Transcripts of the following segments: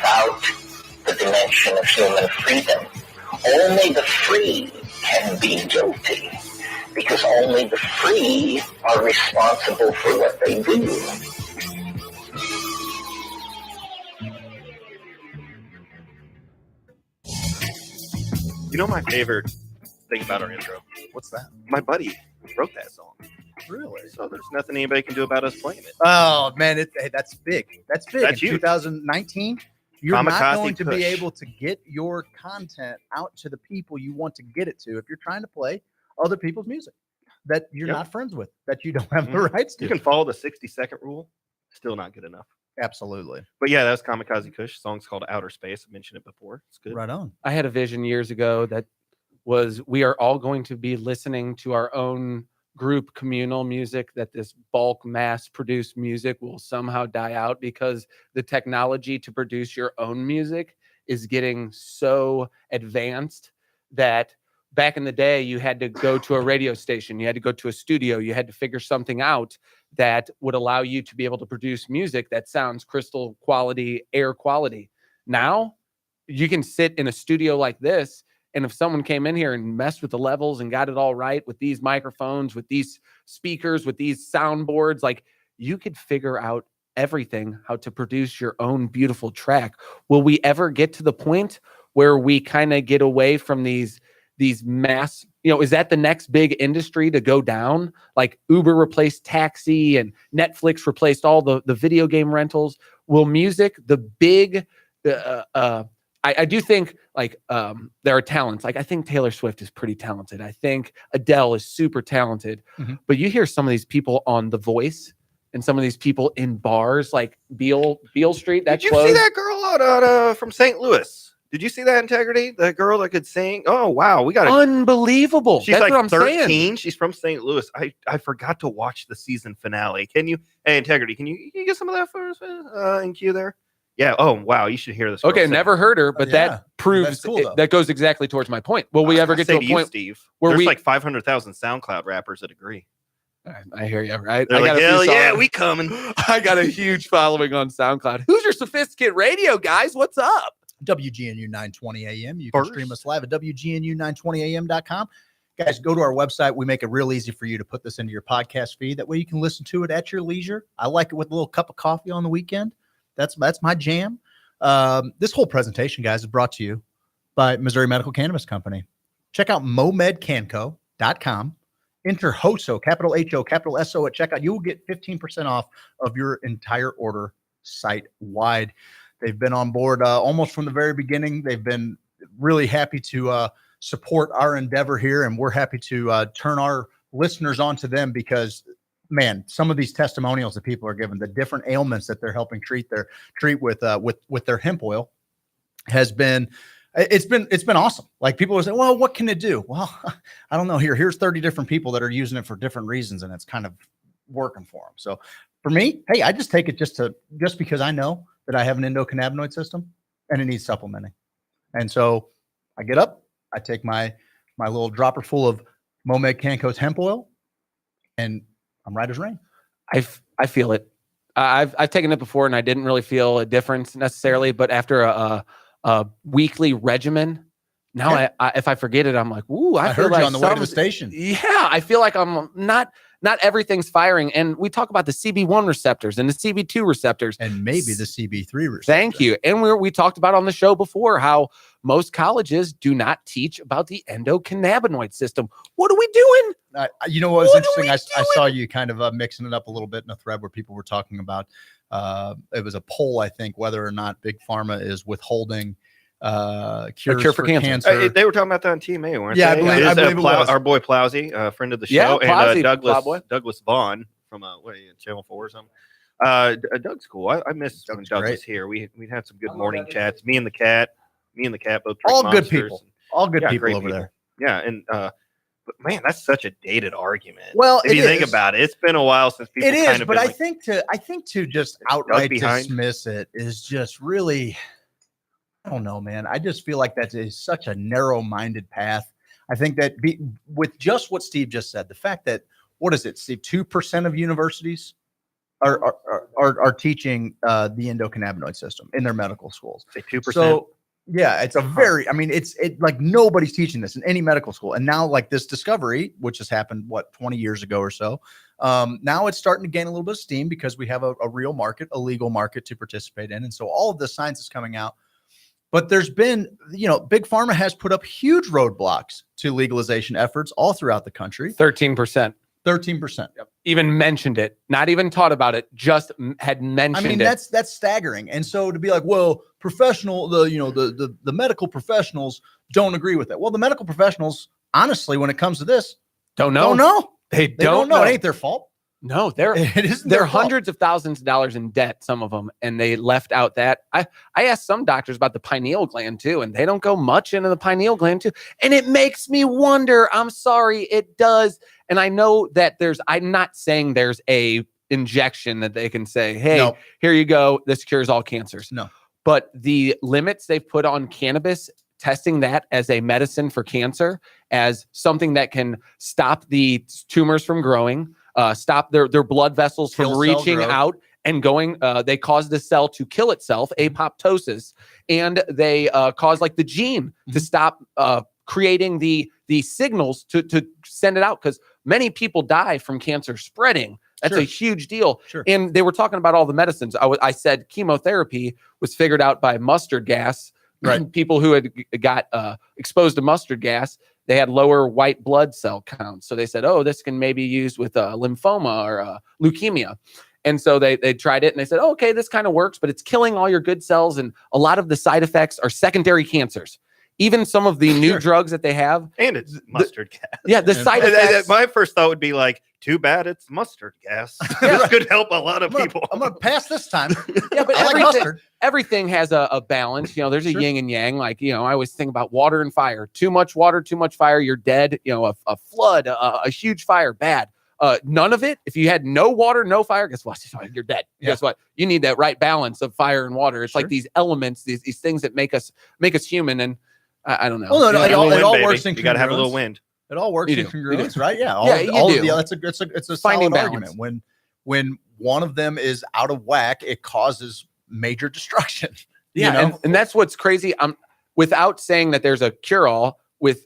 without the dimension of human freedom. Only the free can be guilty, because only the free are responsible for what they do. You know my favorite thing about our intro? What's that? My buddy wrote that song. Really? So there's nothing anybody can do about us playing it. Oh man, that's big. That's big. That's in huge. 2019, you're Kamikaze not going to Kush. be able to get your content out to the people you want to get it to if you're trying to play other people's music that you're not friends with, that you don't have the rights to. You can follow the 60-second rule. Still not good enough. Absolutely. But yeah, that was Kamikaze Kush. The song's called Outer Space. I mentioned it before. It's good. Right on. I had a vision years ago that was we are all going to be listening to our own group communal music, that this bulk mass produced music will somehow die out because the technology to produce your own music is getting so advanced that back in the day you had to go to a radio station, you had to go to a studio, you had to figure something out that would allow you to be able to produce music that sounds crystal quality, air quality. Now you can sit in a studio like this, and if someone came in here and messed with the levels and got it all right with these microphones, with these speakers, with these soundboards, like you could figure out everything, how to produce your own beautiful track. Will we ever get to the point where we kind of get away from these mass, is that the next big industry to go down? Like Uber replaced taxi and Netflix replaced all the video game rentals. Will music, the big, I do think there are talents. Like I think Taylor Swift is pretty talented. I think Adele is super talented. Mm-hmm. But you hear some of these people on The Voice and some of these people in bars like Beale Street. Did you see that girl out from St. Louis? Did you see that Integrity? The girl that could sing? Oh wow, we got unbelievable. She's That's like what I'm 13. saying. She's from St. Louis. I forgot to watch the season finale. Can you? Hey, Integrity, can you get some of that for us in queue there? Yeah. Oh, wow. You should hear this. Okay. Never heard her, but that proves cool, that goes exactly towards my point. Will we ever get to a point, Steve, where there's like 500,000 SoundCloud rappers that agree? I hear you. Right. They're like, hell yeah, we coming. I got a huge following on SoundCloud. Hoosier Sophisticate Radio, guys. What's up? WGNU 920 AM. You can stream us live at WGNU920am.com. Guys, go to our website. We make it real easy for you to put this into your podcast feed. That way you can listen to it at your leisure. I like it with a little cup of coffee on the weekend. That's my jam. This whole presentation, guys, is brought to you by Missouri Medical Cannabis Company. Check out momedcanco.com. Enter HOSO, capital H-O, capital S-O at checkout. You will get 15% off of your entire order site-wide. They've been on board almost from the very beginning. They've been really happy to support our endeavor here, and we're happy to turn our listeners on to them because, man, some of these testimonials that people are giving, the different ailments that they're helping treat with their hemp oil has been, it's been awesome. Like people are saying, well, what can it do? Well, I don't know. Here's 30 different people that are using it for different reasons, and it's kind of working for them. So for me, hey, I just take it just because I know that I have an endocannabinoid system and it needs supplementing. And so I get up, I take my little dropper full of Momed Canco's hemp oil, and I'm right as rain. I feel it. I've taken it before and I didn't really feel a difference necessarily, but after a weekly regimen, now if I forget it, I'm like, ooh, I feel heard like you on the way to the station. Yeah, I feel like I'm not everything's firing. And we talk about the CB1 receptors and the CB2 receptors. And maybe the CB3 receptor. Thank you. And we talked about on the show before how most colleges do not teach about the endocannabinoid system. What are we doing? You know what was interesting? I saw you kind of mixing it up a little bit in a thread where people were talking about, it was a poll, I think, whether or not Big Pharma is withholding cure for cancer. They were talking about that on TMA, weren't they? I believe it was. Our boy Plowsy, friend of the show, yeah, and Douglas Vaughn from Channel 4 or something. Doug's cool. I miss when Doug was here. We had some good morning chats. Me and the cat both all good people. All good people over there. Yeah, and but man, that's such a dated argument. Well, if you think about it, it's been a while since people. It is, kind of but I think to just outright dismiss it is just really. I don't know, man. I just feel like that is such a narrow-minded path. I think that with just what Steve just said, the fact that, what is it, Steve, 2% of universities are teaching the endocannabinoid system in their medical schools. Say 2%. So yeah, it's a very, I mean, it's like nobody's teaching this in any medical school. And now like this discovery, which has happened, 20 years ago or so. Now it's starting to gain a little bit of steam because we have a real market, a legal market to participate in. And so all of the science is coming out. But there's been, Big Pharma has put up huge roadblocks to legalization efforts all throughout the country. 13%. 13%. Yep. Even mentioned it, not even taught about it, just had mentioned it. I mean, that's staggering. And so to be like, well, the medical professionals don't agree with it. Well, the medical professionals, honestly, when it comes to this, don't know. They don't know. It ain't their fault. No, it isn't. They're hundreds of thousands of dollars in debt, some of them, and they left out that. I asked some doctors about the pineal gland too, and they don't go much into the pineal gland too. And it makes me wonder. I'm sorry, it does. And I know that I'm not saying there's a injection that they can say, hey, here you go, this cures all cancers. No. But the limits they've put on cannabis, testing that as a medicine for cancer, as something that can stop the tumors from growing, stop their blood vessels from reaching out and going. They cause the cell to kill itself, apoptosis, and they cause like the gene to stop creating the signals to send it out, because many people die from cancer spreading. That's a huge deal. Sure. And they were talking about all the medicines. I said chemotherapy was figured out by mustard gas. Right. People who had got exposed to mustard gas, they had lower white blood cell counts. So they said, oh, this can maybe be used with lymphoma or leukemia. And so they tried it and they said, oh, okay, this kind of works, but it's killing all your good cells. And a lot of the side effects are secondary cancers. Even some of the new drugs that they have. And it's mustard gas. Yeah, the side effects. My first thought would be like, too bad it's mustard gas. This could help a lot of people. I'm going to pass this time. Yeah, but mustard. Everything has a balance. There's a yin and yang. Like, I always think about water and fire. Too much water, too much fire, you're dead. A flood, a huge fire, bad. None of it. If you had no water, no fire, guess what? You're dead. Yeah. Guess what? You need that right balance of fire and water. It's like these elements, these things that make us human. And I don't know. Well, no, it all works in congruence. You got to have a little wind. It all works in congruence, right? Yeah. It's a finding solid balance. argument. When one of them is out of whack, it causes major destruction. Yeah, and that's what's crazy. Without saying that there's a cure-all, with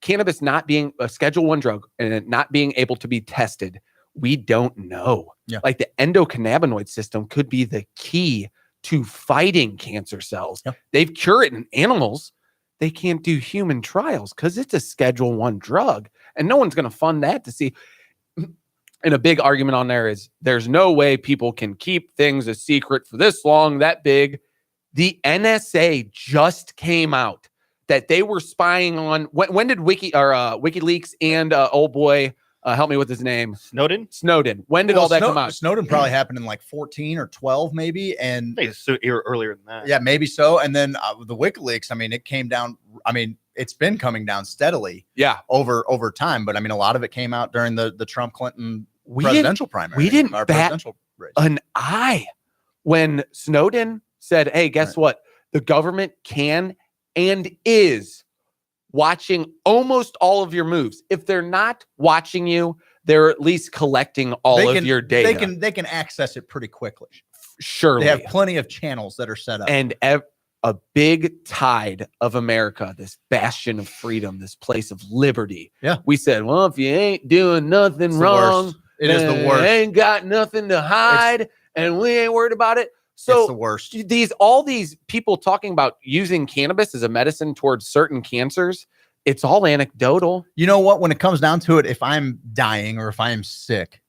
cannabis not being a Schedule I drug and it not being able to be tested, we don't know. Yeah. Like the endocannabinoid system could be the key to fighting cancer cells. Yeah. They've cured it in animals. They can't do human trials because it's a Schedule I drug, and no one's going to fund that to see. And a big argument on there is there's no way people can keep things a secret for this long, that big. The NSA just came out that they were spying on. When did WikiLeaks and old boy help me with his name? Snowden. When did all that come out? Snowden probably happened in like 14 or 12 maybe, and earlier than that. Yeah, maybe so. And then the WikiLeaks, I mean, it came down. I mean, it's been coming down steadily. Yeah, over time. But I mean, a lot of it came out during the Trump Clinton presidential primary. We didn't bat an eye when Snowden said, "Hey, guess what? The government can and is watching almost all of your moves. If they're not watching you, they're at least collecting all of your data. They can access it pretty quickly. Surely. They have plenty of channels that are set up. And a big tide of America, this bastion of freedom, this place of liberty. Yeah. We said, well, if you ain't doing nothing wrong, it is the worst. Ain't got nothing to hide, and we ain't worried about it. So it's the worst. All these people talking about using cannabis as a medicine towards certain cancers, it's all anecdotal. You know what? When it comes down to it, if I'm dying or if I am sick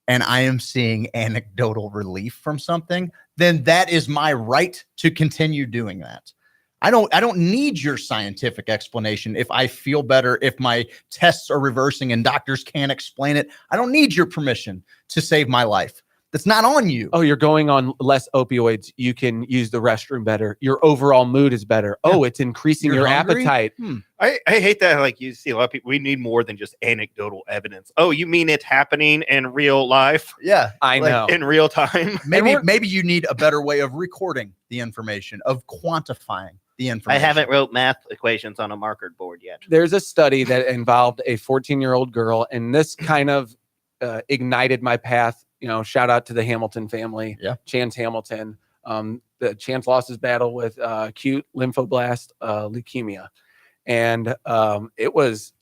and I am seeing anecdotal relief from something, then that is my right to continue doing that. I don't need your scientific explanation. If I feel better, if my tests are reversing and doctors can't explain it, I don't need your permission to save my life. That's not on you. Oh, you're going on less opioids. You can use the restroom better. Your overall mood is better. Yeah. Oh, it's increasing your appetite. I hate that. Like, you see a lot of people, we need more than just anecdotal evidence. Oh, you mean it's happening in real life? Yeah, I know. In real time. Maybe you need a better way of recording the information, of quantifying the information. I haven't wrote math equations on a marker board yet. There's a study that involved a 14-year-old girl, and this kind of ignited my path shout out to the Hamilton family. Yeah. Chance Hamilton. The Chance lost his battle with acute lymphoblast leukemia. And it was,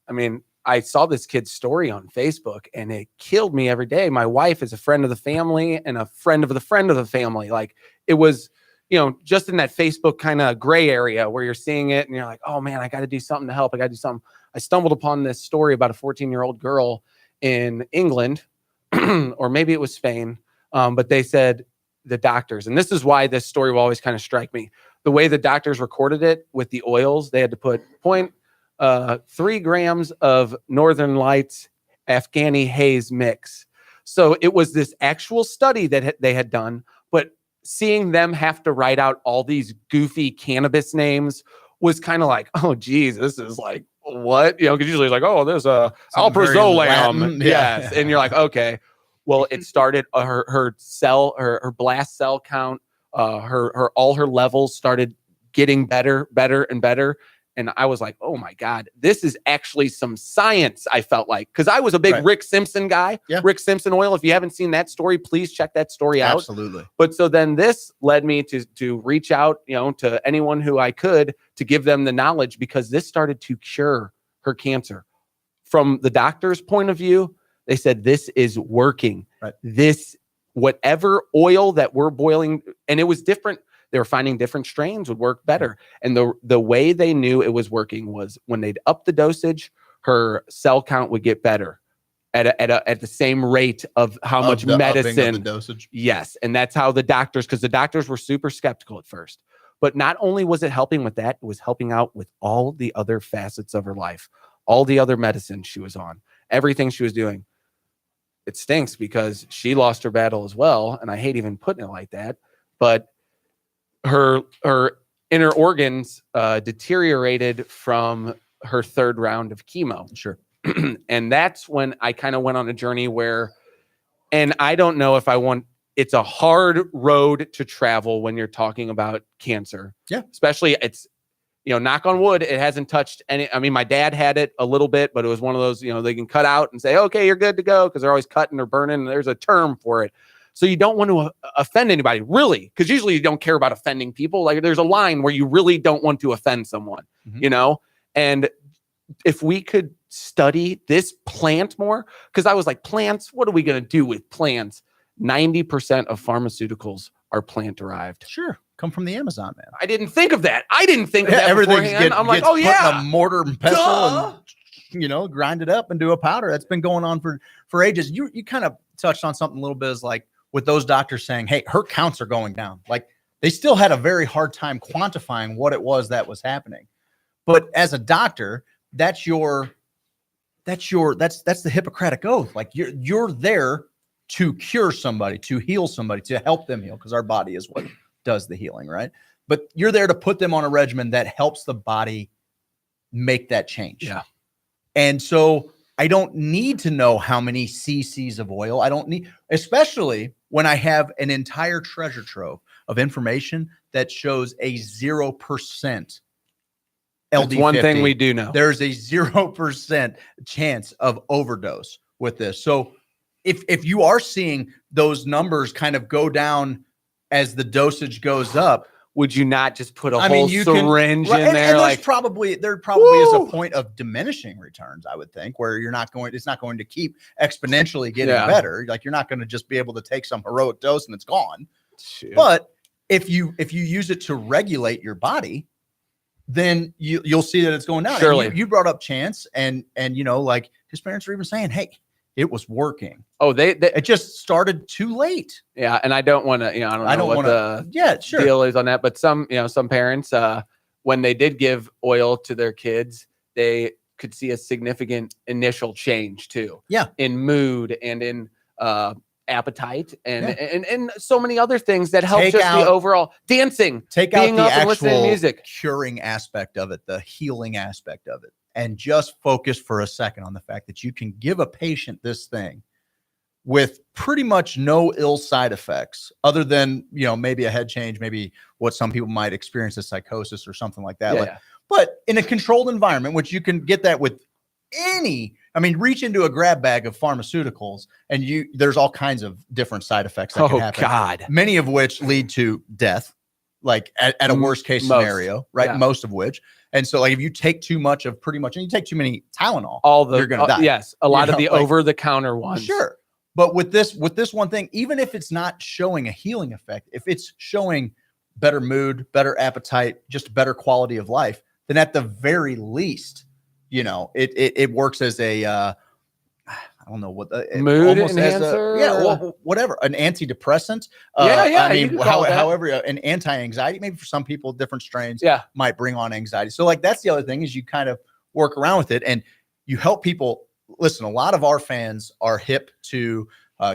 I saw this kid's story on Facebook and it killed me every day. My wife is a friend of the family and a friend of the friend of the family. Like it was, just in that Facebook kind of gray area where you're seeing it and you're like, oh man, I got to do something to help. I got to do something. I stumbled upon this story about a 14-year-old girl in England, or maybe it was Spain. But they said the doctors, and this is why this story will always kind of strike me. The way the doctors recorded it with the oils, they had to put 0.3 grams of Northern Lights Afghani haze mix. So it was this actual study that they had done, but seeing them have to write out all these goofy cannabis names was kind of like, oh geez, this is like what? Because usually like, oh, there's a alprazolam. Yes. And you're like, okay. Well, it started her blast cell count, all her levels started getting better and better. And I was like, oh my God, this is actually some science. I felt like, because I was a big Rick Simpson guy, Rick Simpson oil. If you haven't seen that story, please check that story out. Absolutely. But so then this led me to reach out, to anyone who I could to give them the knowledge, because this started to cure her cancer. From the doctor's point of view, they said, this is working. Right. This, whatever oil that we're boiling, and it was different. They were finding different strains would work better. And the way they knew it was working was when they'd up the dosage, her cell count would get better at the same rate of how much medicine. The dosage. Yes. And that's how because the doctors were super skeptical at first. But not only was it helping with that, it was helping out with all the other facets of her life, all the other medicine she was on, everything she was doing. It stinks because she lost her battle as well. And I hate even putting it like that. But her inner organs deteriorated from her third round of chemo. Sure. And that's when I kind of went on a journey where, and I don't know if it's a hard road to travel when you're talking about cancer. Yeah. Especially it's, knock on wood, it hasn't touched any. My dad had it a little bit, but it was one of those, they can cut out and say, okay, you're good to go. Cause they're always cutting or burning. And there's a term for it. So you don't want to offend anybody, really, because usually you don't care about offending people. Like there's a line where you really don't want to offend someone, And if we could study this plant more, because I was like, plants, what are we going to do with plants? 90% of pharmaceuticals are plant derived. Sure. Come from the Amazon, man. I didn't think of that. Everything. I'm like, oh yeah, put in a mortar and pestle and, grind it up and do a powder. That's been going on for ages. You kind of touched on something a little bit, is like, with those doctors saying, hey, her counts are going down. Like they still had a very hard time quantifying what it was that was happening. But as a doctor, that's the Hippocratic oath. Like you're there to cure somebody, to heal somebody, to help them heal, because our body is what does the healing, right? But you're there to put them on a regimen that helps the body make that change. Yeah. And so I don't need to know how many cc's of oil. I don't need, especially when I have an entire treasure trove of information that shows a 0% LD50. That's one thing we do know. There's a 0% chance of overdose with this. So if you are seeing those numbers kind of go down as the dosage goes up, would you not just put a whole syringe in there? And there probably is a point of diminishing returns, I would think, where it's not going to keep exponentially getting better. Like you're not going to just be able to take some heroic dose and it's gone. Shoot. But if you use it to regulate your body, then you'll see that it's going down. Surely. You brought up Chance and like his parents were even saying, hey, it was working. Oh, it just started too late. Yeah, and I don't want to, I don't know what the deal is on that, but some parents, when they did give oil to their kids, they could see a significant initial change too. Yeah, in mood and in appetite and so many other things that help the overall dancing. Take out the and listening to music, curing aspect of it, the healing aspect of it. And just focus for a second on the fact that you can give a patient this thing with pretty much no ill side effects, other than, maybe a head change, maybe what some people might experience as psychosis or something like that. But in a controlled environment, which you can get that with reach into a grab bag of pharmaceuticals and there's all kinds of different side effects that can happen. God. Many of which lead to death, like at a worst case scenario, right? Yeah. Most of which. And so like if you take too much of pretty much, and you take too many Tylenol, you're going to die. Yes. A lot of the like, over the counter ones. Sure. But with this one thing, even if it's not showing a healing effect, if it's showing better mood, better appetite, just better quality of life, then at the very least, it works as a, I don't know what mood enhancer, whatever, an antidepressant. However, an anti-anxiety. Maybe for some people, different strains might bring on anxiety. So, like that's the other thing is you kind of work around with it and you help people. Listen, a lot of our fans are hip to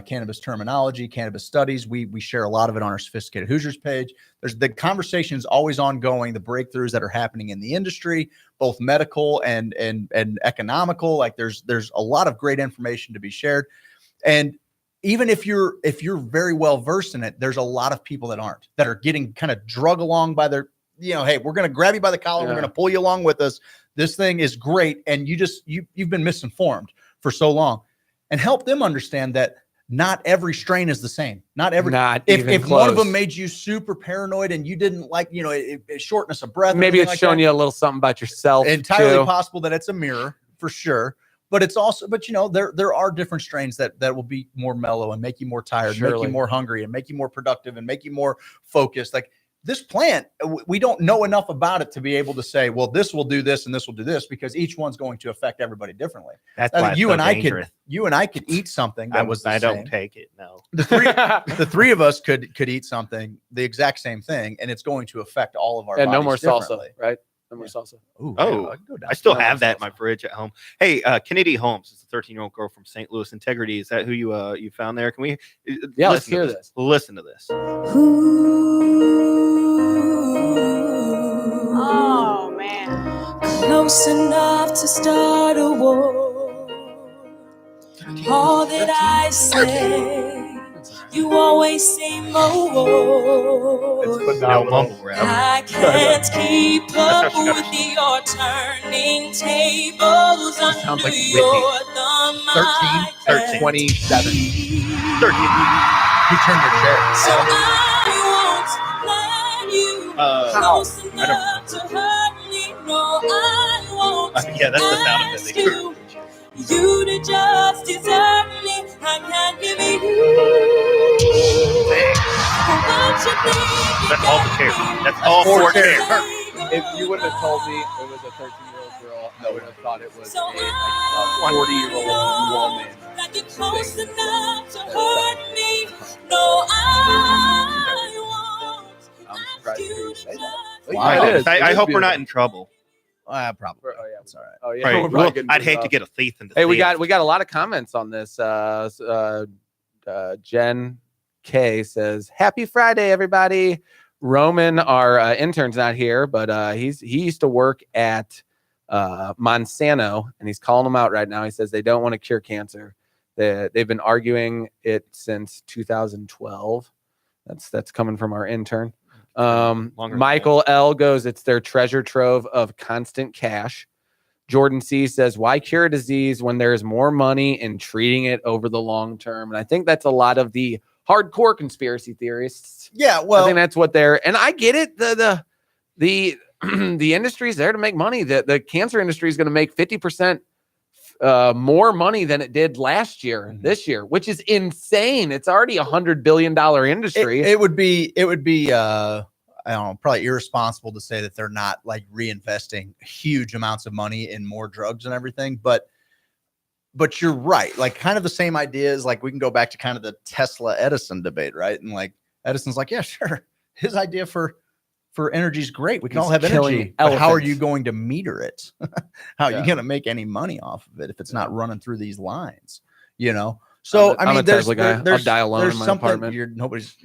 cannabis terminology, cannabis studies. We share a lot of it on our Sophisticated Hoosiers page. There's the conversation is always ongoing. The breakthroughs that are happening in the industry, both medical and economical. Like there's a lot of great information to be shared. And even if you're very well versed in it, there's a lot of people that aren't, that are getting kind of drug along by their, hey, we're going to grab you by the collar. We're going to pull you along with us. This thing is great. And you've been misinformed for so long, and help them understand that not every strain is the same. If one of them made you super paranoid and you didn't like, shortness of breath, maybe it's showing you a little something about yourself. Entirely possible that it's a mirror for sure. But it's also, there are different strains that will be more mellow and make you more tired, make you more hungry and make you more productive and make you more focused. Like this plant, we don't know enough about it to be able to say, well, this will do this and this will do this, because each one's going to affect everybody differently. That's why you and I could eat something that was the I same. don't take it. No, the three of us could eat something, the exact same thing, and it's going to affect all of our bodies no more salsa, differently. right? No more salsa. Ooh, I still have that in my fridge at home. Hey, Kennedy Holmes is a 13-year-old girl from St. Louis. Integrity, is that who you found there? Can we? Let's hear this. Listen to this. Oh man. Close enough to start a war. All that I say, you always say more. No mumble rap. I can't keep up with your turning tables under like your thumb. 13, 27. 13. You turned your chair. So I won't let you close enough to hurt me. No, I won't. Yeah, that's the sound of it. You to just deserve me. I can't give you what you think. That's all the chairs. That's all four chairs. If you would have told me it was a 13-year-old girl, I would have thought it was a 40-year-old woman. That you're close enough to hurt me. No, I won't. I'm surprised to hear you say that. Wow. It is. I hope we're not in trouble. Probably. Oh yeah, that's all right. Oh yeah. Right. We're probably Well, getting I'd too hate rough. to get a thief into. Hey, we got a lot of comments on this. Jen K says, "Happy Friday, everybody." Roman, our intern's not here, but he used to work at Monsanto, and he's calling them out right now. He says they don't want to cure cancer. They've been arguing it since 2012. That's coming from our intern. Michael L goes, it's their treasure trove of constant cash. Jordan C says, why cure a disease when there's more money in treating it over the long term? And I think that's a lot of the hardcore conspiracy theorists. Yeah, well, I think that's what they're, and I get it. The the industry is there to make money. The cancer industry is going to make 50% more money than it did last year, this year, which is insane. It's already $100 billion industry. It would be I don't know, probably irresponsible to say that they're not like reinvesting huge amounts of money in more drugs and everything. But you're right. Like kind of the same idea is like, we can go back to kind of the Tesla Edison debate, right? And like Edison's like, yeah, sure. His idea for energy is great. We can all have energy. But how are you going to meter it? How are you going to make any money off of it if it's not running through these lines? So I'm a Tesla guy. I'll die alone in my apartment. Nobody's.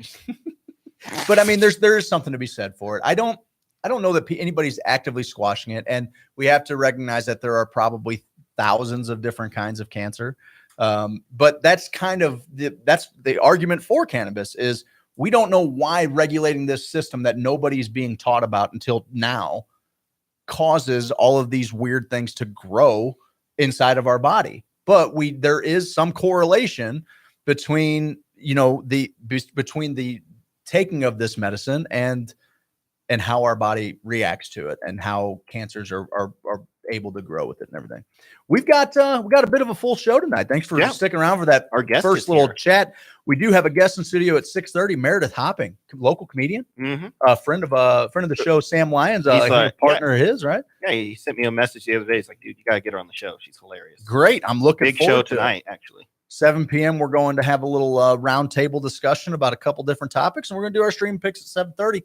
But I mean, there is something to be said for it. I don't know that anybody's actively squashing it, and we have to recognize that there are probably thousands of different kinds of cancer. But that's kind of that's the argument for cannabis is we don't know why regulating this system that nobody's being taught about until now causes all of these weird things to grow inside of our body. But there is some correlation between, between the taking of this medicine and how our body reacts to it and how cancers are able to grow with it and everything. We got a bit of a full show tonight. Thanks for sticking around for that. Our guest first little chat. We do have a guest in studio at 6:30. Meredith Hopping, local comedian, a friend of the show, Sam Lyons, a partner of his, right? Yeah, he sent me a message the other day. He's like, dude, you gotta get her on the show. She's hilarious. Great. I'm looking big forward show to tonight, actually. 7 p.m. We're going to have a little round table discussion about a couple different topics, and we're going to do our stream picks at 7:30.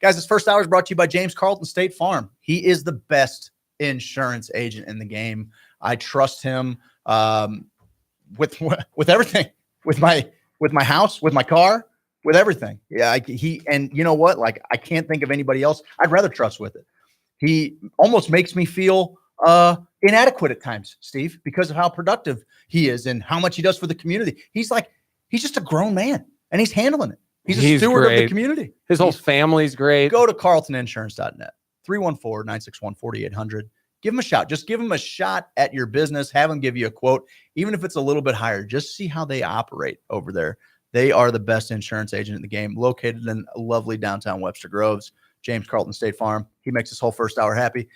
Guys, this first hour is brought to you by James Carlton State Farm. He is the best insurance agent in the game. I trust him with everything, with my house, with my car, with everything. Yeah, and you know what? Like, I can't think of anybody else I'd rather trust with it. He almost makes me feel inadequate at times, Steve, because of how productive he is and how much he does for the community. He's just a grown man, and he's handling it. He's a steward of the community. His whole family's great. Go to carltoninsurance.net, 314-961-4800. Give him a shot. Just give him a shot at your business. Have him give you a quote, even if it's a little bit higher. Just see how they operate over there. They are the best insurance agent in the game, located in lovely downtown Webster Groves. James Carlton State Farm. He makes this whole first hour happy.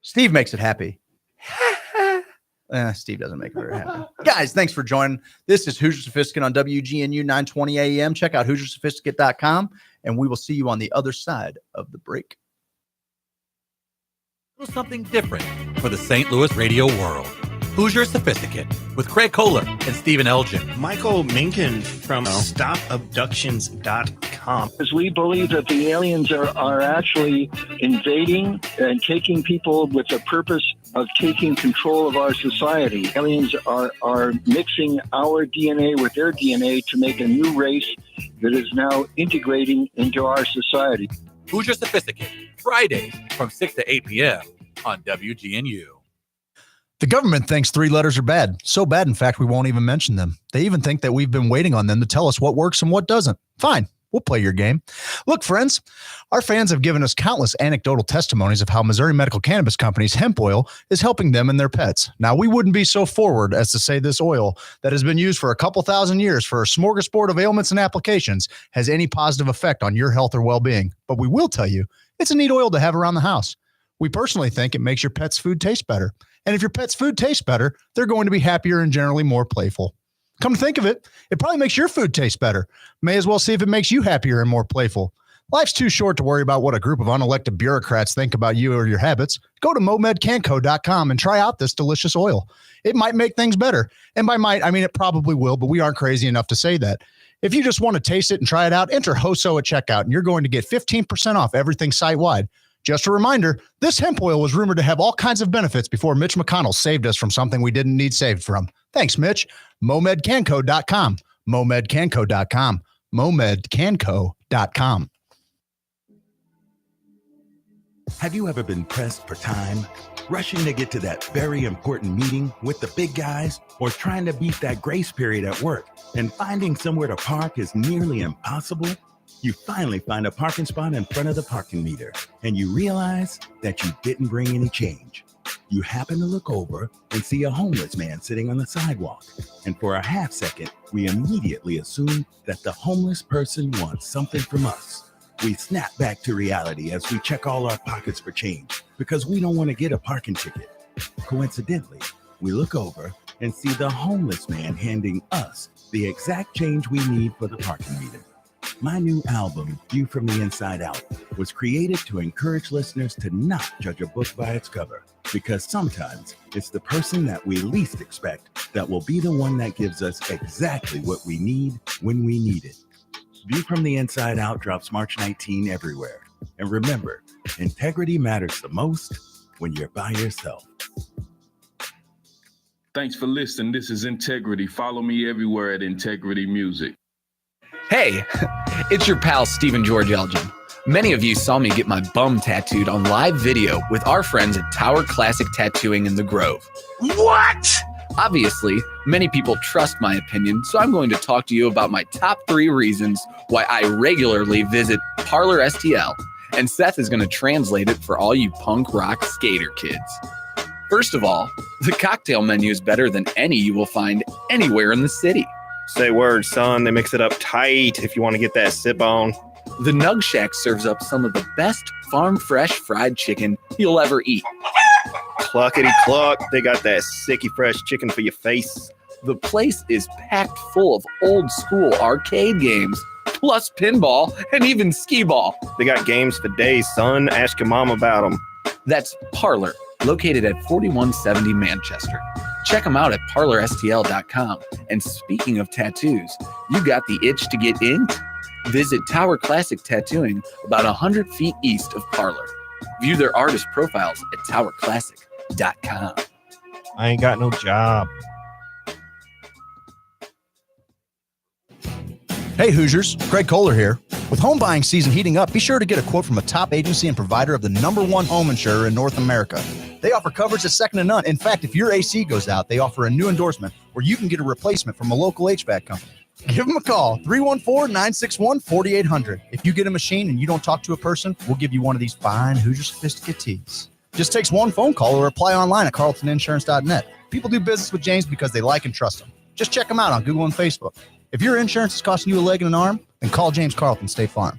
Steve makes it happy. Steve doesn't make it very happy. Guys, thanks for joining. This is Hoosier Sophisticate on WGNU 920 AM. Check out HoosierSophisticate.com, and we will see you on the other side of the break. Something different for the St. Louis radio world. Hoosier Sophisticate with Craig Kohler and Stephen Elgin. Michael Minkin from StopAbductions.com. Because we believe that the aliens are actually invading and taking people with the purpose of taking control of our society. Aliens are mixing our DNA with their DNA to make a new race that is now integrating into our society. Hoosier Sophisticate, Fridays from 6 to 8 p.m. on WGNU. The government thinks 3 letters are bad. So bad, in fact, we won't even mention them. They even think that we've been waiting on them to tell us what works and what doesn't. Fine, we'll play your game. Look, friends, our fans have given us countless anecdotal testimonies of how Missouri Medical Cannabis Company's hemp oil is helping them and their pets. Now, we wouldn't be so forward as to say this oil that has been used for a couple thousand years for a smorgasbord of ailments and applications has any positive effect on your health or well-being. But we will tell you, it's a neat oil to have around the house. We personally think it makes your pet's food taste better. And if your pet's food tastes better, they're going to be happier and generally more playful. Come to think of it, it probably makes your food taste better. May as well see if it makes you happier and more playful. Life's too short to worry about what a group of unelected bureaucrats think about you or your habits. Go to momedcanco.com and try out this delicious oil. It might make things better. And by might, I mean it probably will, but we aren't crazy enough to say that. If you just want to taste it and try it out, enter HOSO at checkout, and you're going to get 15% off everything site-wide. Just a reminder, this hemp oil was rumored to have all kinds of benefits before Mitch McConnell saved us from something we didn't need saved from. Thanks, Mitch. momedcanco.com. momedcanco.com. momedcanco.com. Have you ever been pressed for time? Rushing to get to that very important meeting with the big guys, or trying to beat that grace period at work and finding somewhere to park is nearly impossible? You finally find a parking spot in front of the parking meter, and you realize that you didn't bring any change. You happen to look over and see a homeless man sitting on the sidewalk, and for a half second, we immediately assume that the homeless person wants something from us. We snap back to reality as we check all our pockets for change because we don't want to get a parking ticket. Coincidentally, we look over and see the homeless man handing us the exact change we need for the parking meter. My new album, View from the Inside Out, was created to encourage listeners to not judge a book by its cover, because sometimes it's the person that we least expect that will be the one that gives us exactly what we need when we need it. View from the Inside Out drops March 19 everywhere. And remember, integrity matters the most when you're by yourself. Thanks for listening. This is Integrity. Follow me everywhere at Integrity Music. Hey, it's your pal, Stephen George Elgin. Many of you saw me get my bum tattooed on live video with our friends at Tower Classic Tattooing in the Grove. What? Obviously, many people trust my opinion, so I'm going to talk to you about my top 3 reasons why I regularly visit Parlor STL, and Seth is going to translate it for all you punk rock skater kids. First of all, the cocktail menu is better than any you will find anywhere in the city. Say word, son. They mix it up tight if you want to get that sip on. The Nug Shack serves up some of the best farm-fresh fried chicken you'll ever eat. Cluckety cluck. They got that sicky fresh chicken for your face. The place is packed full of old-school arcade games, plus pinball and even skee-ball. They got games for days, son. Ask your mom about them. That's Parlor, located at 4170 Manchester. Check them out at parlorstl.com. And speaking of tattoos, you got the itch to get inked? Visit Tower Classic Tattooing about 100 feet east of Parlor. View their artist profiles at towerclassic.com. I ain't got no job. Hey Hoosiers, Craig Kohler here. With home buying season heating up, be sure to get a quote from a top agency and provider of the #1 home insurer in North America. They offer coverage that's second to none. In fact, if your AC goes out, they offer a new endorsement where you can get a replacement from a local HVAC company. Give them a call, 314-961-4800. If you get a machine and you don't talk to a person, we'll give you one of these fine Hoosier Sophisticate tees. Just takes one phone call or apply online at carltoninsurance.net. People do business with James because they like and trust him. Just check him out on Google and Facebook. If your insurance is costing you a leg and an arm, then call James Carlton State Farm.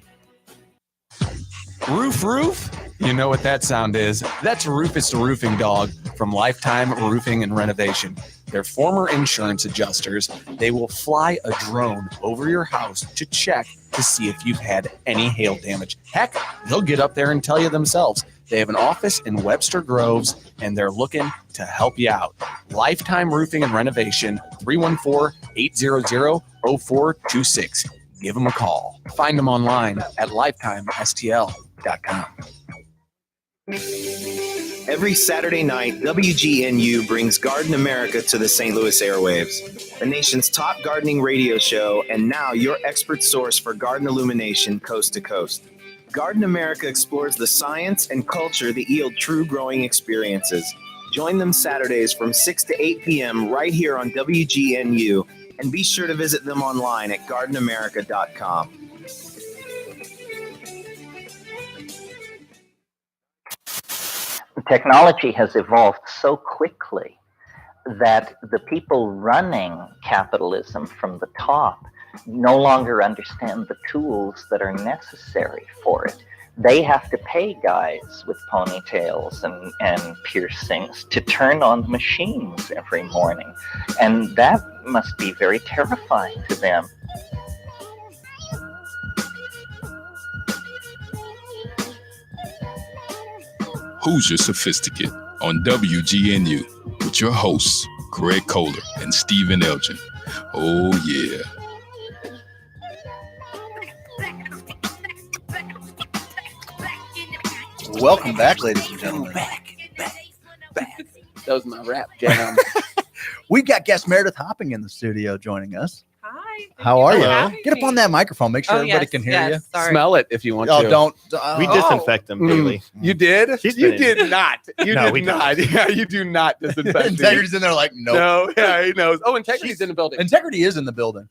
Roof? You know what that sound is. That's Rufus the Roofing Dog from Lifetime Roofing and Renovation. They're former insurance adjusters. They will fly a drone over your house to check to see if you've had any hail damage. Heck, they'll get up there and tell you themselves. They have an office in Webster Groves, and they're looking to help you out. Lifetime Roofing and Renovation, 314-800-0426. Give them a call. Find them online at lifetimestl.com. Every Saturday night, WGNU brings Garden America to the St. Louis airwaves, the nation's top gardening radio show, and now your expert source for garden illumination coast to coast. Garden America explores the science and culture that yield true growing experiences. Join them Saturdays from 6 to 8 p.m. right here on WGNU, and be sure to visit them online at gardenamerica.com. Technology has evolved so quickly that the people running capitalism from the top no longer understand the tools that are necessary for it. They have to pay guys with ponytails and piercings to turn on machines every morning. And that must be very terrifying to them. Hoosier Sophisticate on WGNU with your hosts, Craig Kohler and Stephen Elgin. Oh, yeah. Welcome back, ladies and gentlemen. Back. That was my rap jam. We've got guest Meredith Hopping in the studio joining us. Hi. How are you? Hello. Get up on that microphone. Make sure everybody can hear you. Sorry. Smell it if you want to. Oh, don't. We disinfect them daily. You did? She's You been- did not. You No, we did don't. not. Yeah, you do not disinfect. Integrity's in there like, nope. No, yeah, he knows. Oh, Integrity's in the building. Integrity is in the building.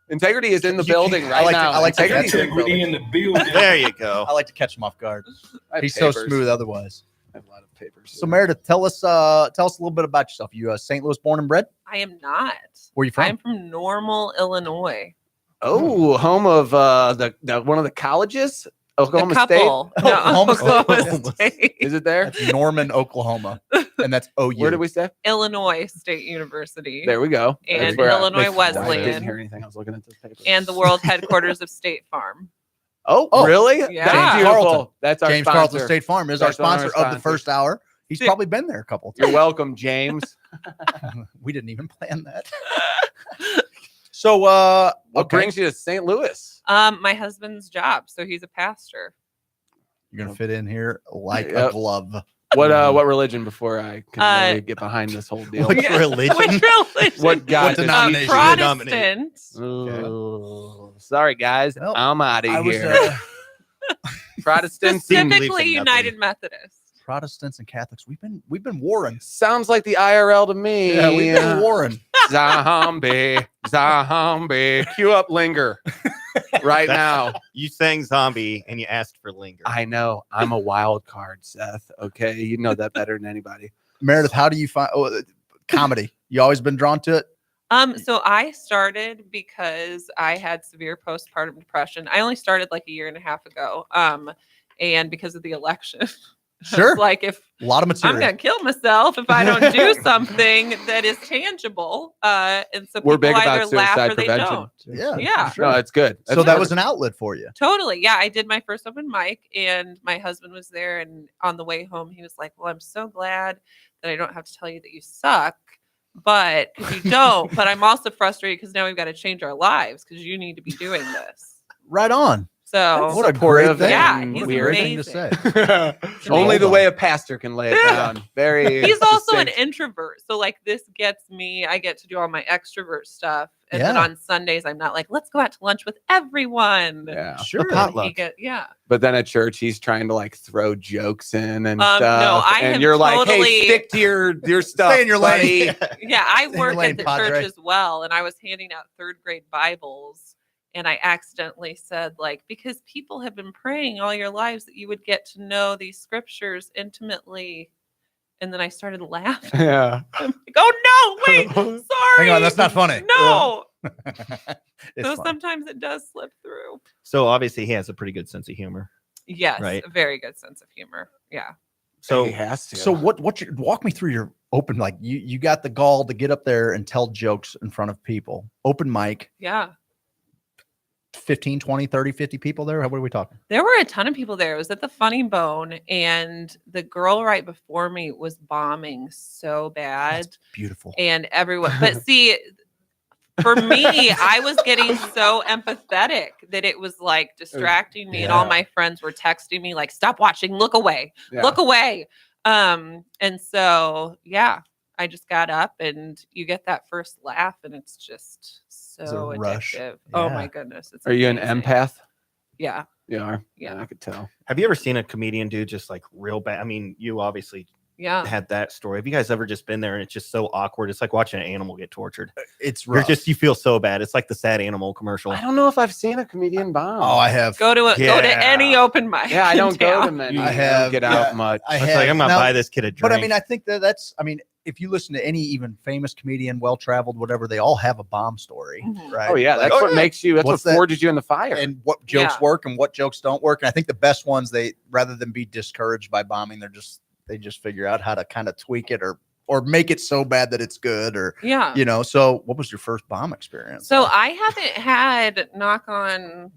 Integrity is in the building right I like to- now. I like to Integrity's catch in the building. in the building. There you go. I like to catch him off guard. I have He's so papers. smooth otherwise. I have a lot of papers. So Meredith, tell us a little bit about yourself. You St. Louis born and bred? I am not. Where you from? I'm from Normal, Illinois. Oh, home of the one of the colleges, Oklahoma a couple. State. No, Oklahoma Oklahoma State. State. Is it there? That's Norman, Oklahoma, and that's OU. Where did we say? Illinois State University. There we go. And That's where Illinois I didn't Wesleyan. hear anything. I was looking at this paper. And the world headquarters of State Farm. Oh, really? Yeah. That's James beautiful. Carlton. That's our James sponsor. Carlton State Farm is our That's one of sponsor our of the sponsors. first hour. He's probably been there a couple You're times. welcome, James. We didn't even plan that. So, What okay. brings you to St. Louis? My husband's job. So he's a pastor. You're gonna fit in here like a Yep. glove. What religion before I can really get behind this whole deal? What religion? Which religion? What God? What denomination? Protestant. Ooh, sorry, guys. Well, I'm out I of was here. Protestants. Specifically United Methodist. Protestants and Catholics. We've been warring. Sounds like the IRL to me. Yeah, we've been warring. Zombie. Cue up Linger right now. You sang zombie and you asked for linger. I know. I'm a wild card, Seth. Okay. You know that better than anybody. Meredith, how do you find comedy? You always been drawn to it? So I started because I had severe postpartum depression. I only started like a year and a half ago. And because of the election. Sure. Like if a lot of material. I'm gonna kill myself if I don't do something that is tangible. And so We're people big about either laugh suicide or they prevention. don't. Yeah. Yeah. Sure. No, it's good. So that was an outlet for you. Totally. Yeah. I did my first open mic and my husband was there. And on the way home, he was like, well, I'm so glad that I don't have to tell you that you suck. But because you don't, but I'm also frustrated because now we've got to change our lives because you need to be doing this. Right on. So What a great thing. Yeah, What he's a great thing to amazing. say. Only the way a pastor can lay it down. Very. He's also an succinct. introvert. So like this gets me, I get to do all my extrovert stuff. And then Yeah. on Sundays, I'm not like, let's go out to lunch with everyone. Yeah. Sure. He yeah. But then at church, he's trying to like throw jokes in and No, stuff. I and have you're like, totally- hey, stick to your stuff. Stay in your lane. buddy. Yeah, I Stay in work your lane, at the Padre. church as well. And I was handing out 3rd grade Bibles. And I accidentally said, like, because people have been praying all your lives that you would get to know these scriptures intimately. And then I started laughing. Yeah. I'm like, oh no, wait, sorry. Hang on, that's not funny. No. It's So fun. sometimes it does slip through. So obviously he has a pretty good sense of humor. Yes, Right. a very good sense of humor. Yeah. So he has to. So walk me through your open, like you got the gall to get up there and tell jokes in front of people. Open mic, Yeah. 15, 20, 30, 50 people there. What are we talking? There were a ton of people there. It was at the Funny Bone, and the girl right before me was bombing so bad. That's beautiful. And everyone, but see, for me, I was getting so empathetic that it was like distracting me, and all my friends were texting me like, "Stop watching, look away, look away." And so, yeah, I just got up, and you get that first laugh, and it's just so rush. addictive. Oh Yeah. my goodness! It's Are you an amazing. empath? Yeah. You are. Yeah. I could tell. have you ever seen a comedian do just like real bad? I mean, you obviously Yeah. had that story. Have you guys ever just been there and it's just so awkward? It's like watching an animal get tortured. It's You're rough. you feel so bad. It's like the sad animal commercial. I don't know if I've seen a comedian bomb. Oh, I have. Go to Yeah. any open mic. Yeah, I in don't go to town. many. I I have, don't get out yeah. much. I It's have. like I'm gonna Now- buy this kid a drink. But I mean, I think that's. I mean, if you listen to any even famous comedian, well traveled, whatever, they all have a bomb story, Mhm. right? Oh yeah, Like, that's what makes you. That's What's what that? forges you in the fire. and what jokes Yeah. work and what jokes don't work. And I think the best ones, they rather than be discouraged by bombing, they just figure out how to kind of tweak it or make it so bad that it's good, or Yeah. you know. So, what was your first bomb experience? So I haven't had knock on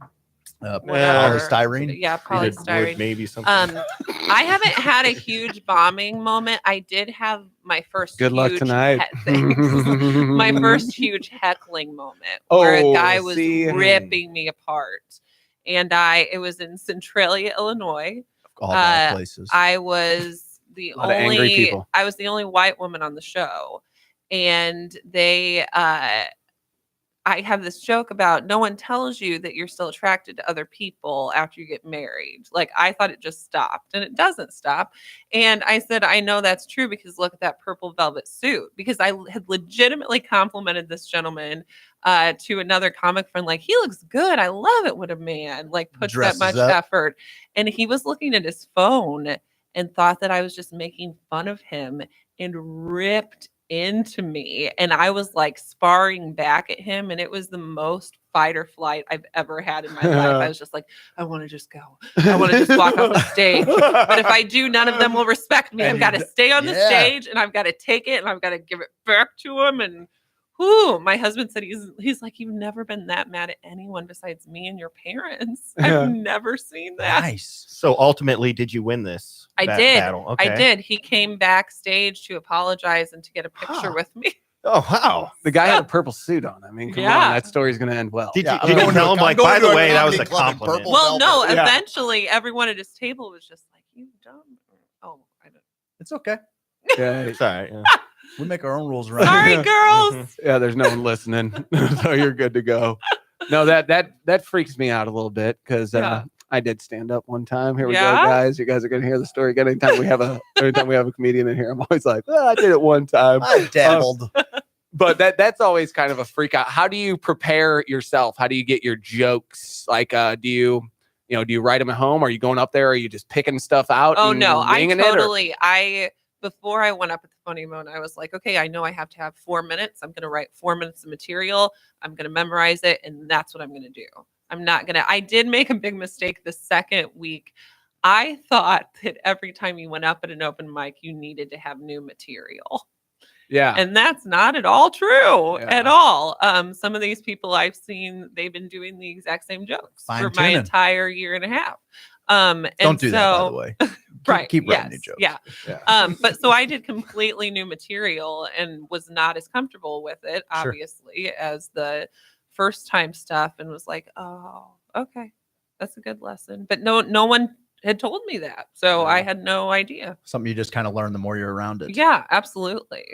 whatever. polystyrene. Yeah, Wood, polystyrene. maybe something. I haven't had a huge bombing moment. I did have my first Good luck huge tonight. thanks. My first huge heckling moment where a Oh, guy was see? ripping me apart. And it was in Centralia, Illinois. All bad places. I was the A lot of angry people. I was the only white woman on the show. And I have this joke about no one tells you that you're still attracted to other people after you get married. Like I thought it just stopped, and it doesn't stop. And I said, I know that's true because look at that purple velvet suit. Because I had legitimately complimented this gentleman to another comic friend, like, he looks good. I love it when a man like puts Dresses that much up. effort. And he was looking at his phone and thought that I was just making fun of him and ripped into me, and I was like sparring back at him, and it was the most fight or flight I've ever had in my life. I was just like, I want to just go. I want to just walk off the stage. But if I do, none of them will respect me. I've got to stay on the stage, and I've got to take it, and I've got to give it back to him. And my husband said he's like, you've never been that mad at anyone besides me and your parents. Yeah. I've never seen that. Nice. So ultimately, did you win this? I did. Battle? Okay. I did. He came backstage to apologize and to get a picture with me. Oh wow! The guy had a purple suit on. I mean, come Yeah. on, that story's going to end well. Did Yeah, you, I'm did you going tell to- him I'm like, going by to the a way, that was comedy a club in compliment? purple. Well, no, velvet. Yeah. eventually everyone at his table was just like, you dumb. Oh, I don't. It's okay. Yeah, It's all right. Yeah. We make our own rules around Sorry, here. girls. yeah, there's no one listening, so you're good to go. No, that freaks me out a little bit because Yeah. I did stand up one time. Here we Yeah? go, guys. You guys are gonna hear the story again. Anytime we have a comedian in here, I'm always like, well, I did it one time. I dabbled. But that's always kind of a freak out. How do you prepare yourself? How do you get your jokes? Like, do you write them at home? Are you going up there? Or are you just picking stuff out? Oh and no, I winging it, or- totally. I before I went up at the Funny Bone, I was like, okay, I know I have to have 4 minutes. I'm going to write 4 minutes of material. I'm going to memorize it. And that's what I'm going to do. I did make a big mistake the second week. I thought that every time you went up at an open mic, you needed to have new material. Yeah. And that's not at all true at all. Some of these people I've seen, they've been doing the exact same jokes for my entire year and a half. Don't do that, by the way. Keep writing new jokes. Yeah. But so I did completely new material and was not as comfortable with it, obviously, as the first time stuff, and was like, oh, okay, that's a good lesson. But no one had told me that. So I had no idea. Something you just kind of learn the more you're around it. Yeah, absolutely.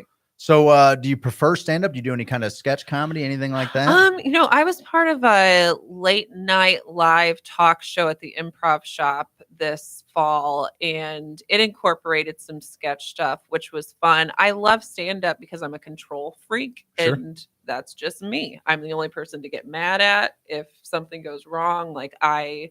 So do you prefer stand-up? Do you do any kind of sketch comedy, anything like that? I was part of a late night live talk show at the Improv Shop this fall, and it incorporated some sketch stuff, which was fun. I love stand-up because I'm a control freak, and that's just me. I'm the only person to get mad at if something goes wrong. Like, I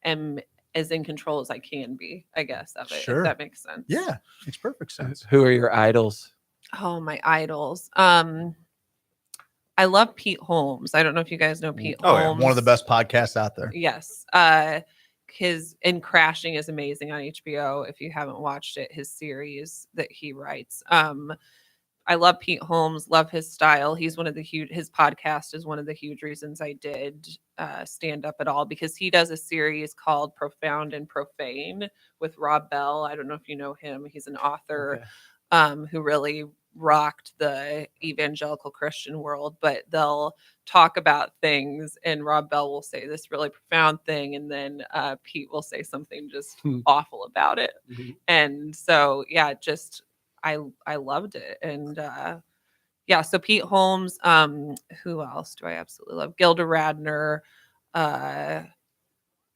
am as in control as I can be, I guess, of it, if that makes sense. Yeah, makes perfect sense. Who are your idols? Oh, my idols. I love Pete Holmes. I don't know if you guys know Pete Holmes. One of the best podcasts out there. Yes. His Crashing is amazing on HBO. If you haven't watched it, his series that he writes. I love Pete Holmes, love his style. He's his podcast is one of the huge reasons I did stand up at all, because he does a series called Profound and Profane with Rob Bell. I don't know if you know him. He's an author who really rocked the evangelical Christian world, but they'll talk about things and Rob Bell will say this really profound thing, and then Pete will say something just awful about it. And so I loved it. And so Pete Holmes, who else do I absolutely love? Gilda Radner.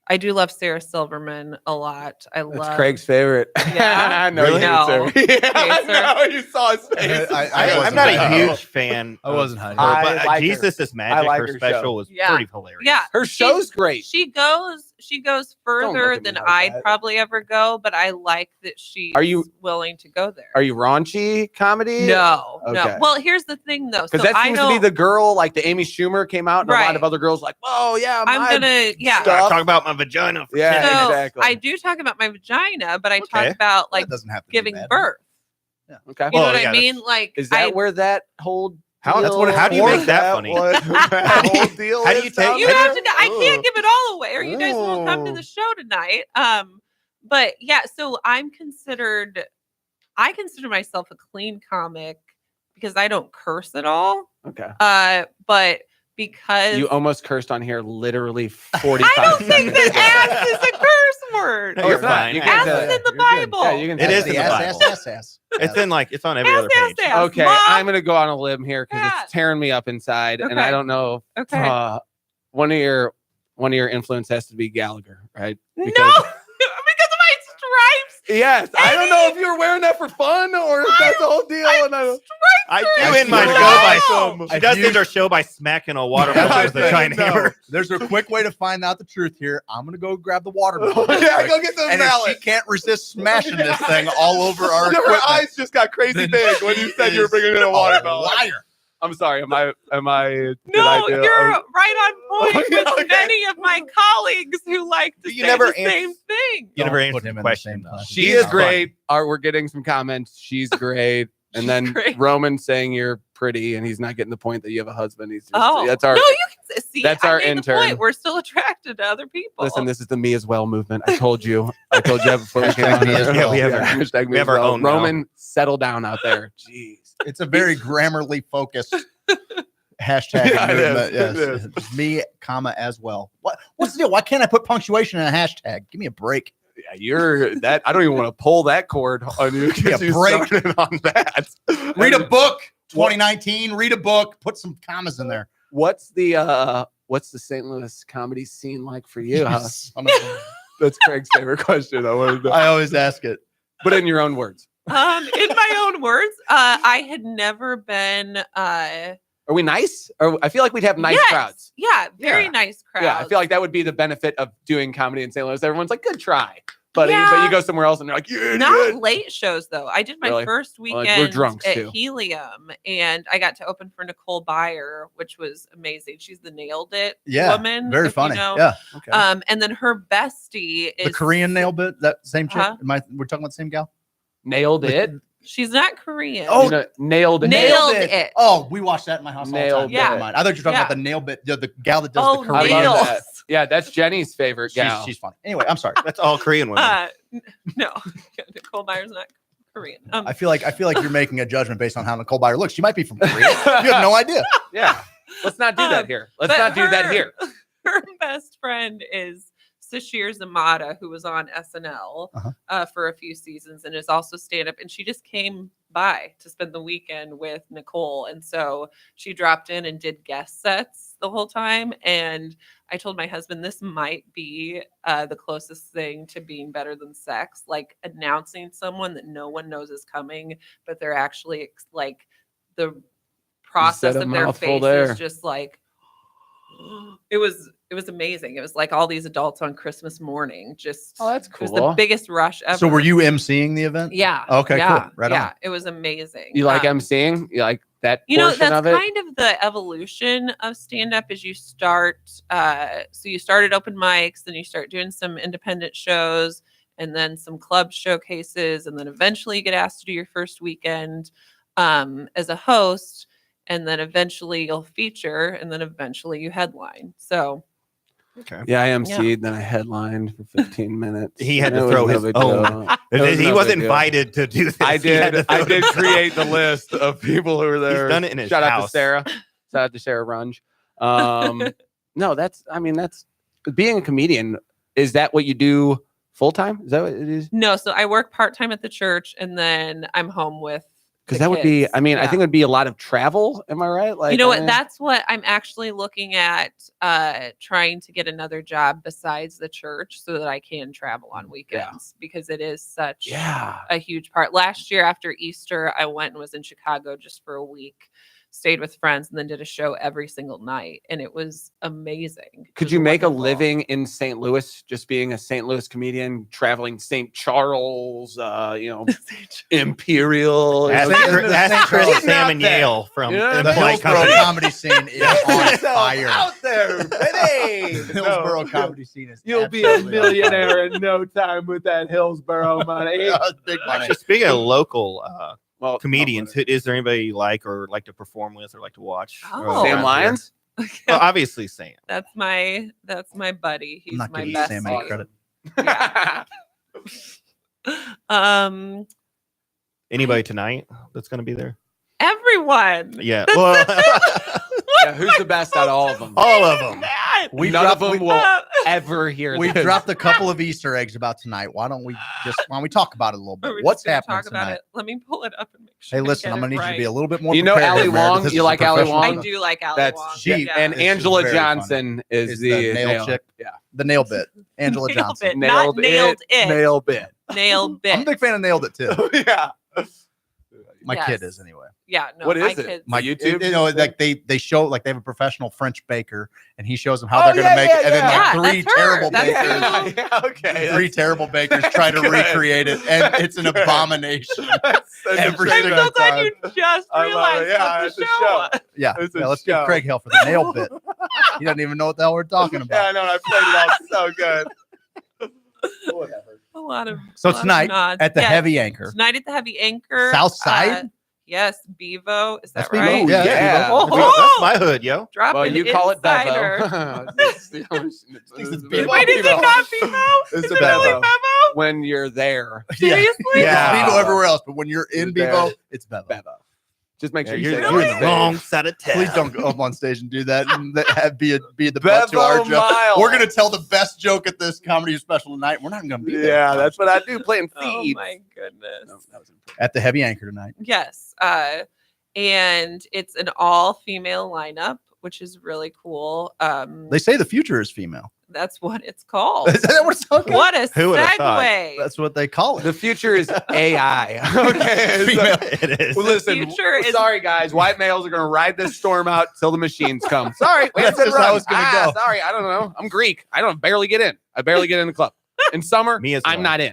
I do love Sarah Silverman a lot. That's Craig's favorite. Yeah. I know you know you saw his face. I'm not a huge fan. I wasn't hiding. But like Jesus is Magic. like her her special show. was pretty hilarious. Yeah. Her show's great. She goes further than I'd probably ever go, but I like that she's willing to go there. Are you raunchy comedy? No. Okay. Well, here's the thing though. Because that seems to be the girl, like the Amy Schumer came out, and a lot of other girls like, oh yeah, talk about my vagina. Yeah, exactly. I do talk about my vagina, but I talk about like giving birth. Yeah. Okay. You know what I mean? Like, is that where that whole how do you make that funny? Whole deal. How do you take? You have to. I can't give it all away, or you guys won't come to the show tonight. But yeah, so I consider myself a clean comic because I don't curse at all. Okay. But because you almost cursed on here literally 45 I don't think that ass is a curse word. No, you're fine. Ass is in the Bible. Yeah, you can it is in the Bible. Ass. It's in it's on every other page. Okay, Mom. I'm gonna go on a limb here because it's tearing me up inside, and I don't know. Okay. One of your influence has to be Gallagher, right? Because of my stripes. Yes, I don't know if you were wearing that for fun or if that's the whole deal. I do end my show by she does end her show by smacking a watermelon with a giant hammer. There's a quick way to find out the truth here. I'm gonna go grab the watermelon. Yeah, go get those mallet. If she can't resist smashing this thing all over our equipment. Her eyes just got crazy big when you said you were bringing in a watermelon. Liar. I'm sorry. Am I? No, you're right on point with many of my colleagues who like to say the same thing. You never answered the question. She is great. We're getting some comments. She's great. And then Roman saying you're pretty, and he's not getting the point that you have a husband. He's just, that's our. No, you can see. That's our intern. We're still attracted to other people. Listen, this is the me as well movement. I told you before we came on. We have our own. Roman, settle down out there. Jeez. It's a very Grammarly focused hashtag movement. Yes. It's me, comma as well. What's the deal? Why can't I put punctuation in a hashtag? Give me a break. Yeah, you're that. I don't even want to pull that cord on you. Give me a break on that. Read a book. 2019. Read a book. Put some commas in there. What's the St. Louis comedy scene like for you? That's Craig's favorite question. I always ask it, but in your own words. In my own words, I had never been. Are we nice? Or I feel like we'd have nice crowds. Yeah, very nice crowds. Yeah, I feel like that would be the benefit of doing comedy in St. Louis. Everyone's like, good try. buddy, Yeah. but you go somewhere else and they're like, "You Not idiot." late shows though. I did my Really? first Well, like, weekend we're drunks, at too. Helium, and I got to open for Nicole Byer, which was amazing. She's the Nailed It Yeah, woman. very if you funny. know. Yeah. Okay. And then her bestie is The Korean nail bit, that same chick. Huh? We're talking about the same gal? Nailed it. She's not Korean. Oh, nailed it. Nailed it. Oh, we watched that in my house all the Nailed time. Never it. mind. I thought you were talking Yeah. about the nail bit, the gal that does Oh, the I Korean. love Nails. that. Yeah, that's Jenny's favorite gal. She's funny. Anyway, I'm sorry. That's all Korean women. No, Nicole Byer's not Korean. I feel like you're making a judgment based on how Nicole Byer looks. She might be from Korea. You have no idea. Yeah. Let's not do that here. Let's but not do that here. Her best friend is Sashir Zamata, who was on SNL for a few seasons and is also stand-up. And she just came by to spend the weekend with Nicole. And so she dropped in and did guest sets the whole time. And I told my husband, this might be the closest thing to being better than sex, like announcing someone that no one knows is coming, but they're actually like the process said a of their mouthful face there. is just like, it was amazing. It was like all these adults on Christmas morning. Just that's It was cool. the biggest rush ever. So were you emceeing the event? Yeah. Okay, yeah, cool. Right yeah, on. it was amazing. You like emceeing? You like that You know, portion that's of it? kind of the evolution of stand-up is you start so you start at open mics, then you start doing some independent shows and then some club showcases, and then eventually you get asked to do your first weekend as a host, and then eventually you'll feature, and then eventually you headline. So okay. Yeah, I emceed, then I headlined for 15 minutes. He had It to was throw no his big own. deal. It was He no wasn't big deal. invited to do this. I He had did. to I throw did his own. create the list of people who were there. He's done it in his Shout out to house. Sarah. Shout out to Sarah Runge. No, that's being a comedian. Is that what you do full time? Is that what it is? no, so I work part-time at the church, and then I'm home with Because the that would be. kids. I mean, I Yeah. think it would be a lot of travel. Am I right? Like, you know I what? mean- That's what I'm actually looking at trying to get another job besides the church so that I can travel on weekends because it is such a huge part. Last year after Easter, I went and was in Chicago just for a week, stayed with friends, and then did a show every single night. And it was amazing. It Could was you make wonderful. a living in St. Louis, just being a St. Louis comedian, traveling St. Charles, Imperial? Ask Chris Getting out Sam and there. Yale from Yeah. The Employee Hillsborough Company. comedy scene is on fire. Out there, baby. The Hillsborough comedy scene is You'll be a absolutely on fire. millionaire in no time with that Hillsborough money. Big money. Actually, speaking of local Well, comedians, is there anybody you like or like to perform with or like to watch? Oh. Sam Lyons? Well, obviously Sam. That's my buddy. He's I'm not my giving best. Sam any credit. Anybody tonight that's going to be there? Everyone. Yeah. That's Well, Yeah, who's the best out of all of them? all of them. None of them will ever hear We've this. dropped a couple of Easter eggs about tonight. Why don't we talk about it a little bit? Are we What's just gonna happening talk about tonight? it? Let me pull it up and make sure. Hey, listen, I I'm get gonna it need you to right. be a little bit more. You know prepared Ali here, Meredith. Wong? This You is a like Ali professional Wong? I event. do like Ali That's Wong. she yeah. and This is Angela very Johnson is Is the the nail chick? Yeah, The nail bit. Angela Nailed Johnson. it. Not nailed it. Nail bit. Nailed bit. I'm a big fan of Nailed It too. Yeah. My Yes. kid is anyway. Yeah. No, What my is it? kids- My YouTube? you know, like they show like they have a professional French baker, and he shows them how Oh, they're gonna yeah, make yeah, it, and then yeah. like Yeah, three that's her. terrible That's bakers. Yeah, okay. Three terrible bakers try to good. recreate it, and it's an abomination. Every I'm single so glad time. you just I love realized it. Yeah, that's it's the a show. show. Yeah, It's a yeah. Let's show. give Craig hell for the nail bit. He doesn't even know what the hell we're talking Yeah, about. I know. I played it all so good. Whatever. A lot of So a lot of tonight nods. at the Yes, Heavy Anchor, Tonight at the Heavy Anchor. South Side? Yes, Bevo. Is that That's Bevo? right? Yeah, Yeah. Oh, That's my hood, yo. Dropping Well, you call it insider. Bevo. Wait, is it not Bevo? It's Is a it really Bevo. Bevo? When you're there. Seriously? Yeah. It's Bevo everywhere else, but when you're in You're there. Bevo, it's Bevo. Bevo. Just make Yeah, sure you're, you say you're it in on the wrong stage. side of town. Please don't go up on stage and do that and be the butt to Bevo our joke. Mile. We're gonna tell the best joke at this comedy special tonight. We're not gonna be there. Yeah, that's what I do, playing Oh feed. my goodness. No, that was impressive. At the Heavy Anchor tonight. Yes. And it's an all-female lineup, which is really cool. They say the future is female. That's what it's called. Is that what it's talking? What a Who would've thought? segue. That's what they call it. The future is AI. Okay. Female. It is. Well, listen, future is- sorry guys, white males are going to ride this storm out till the machines come. Sorry, we That's had to just how run. it's gonna go. Sorry, I don't know. I'm Greek. I don't barely get in. I barely get in the club. In summer, Me as I'm well. not in.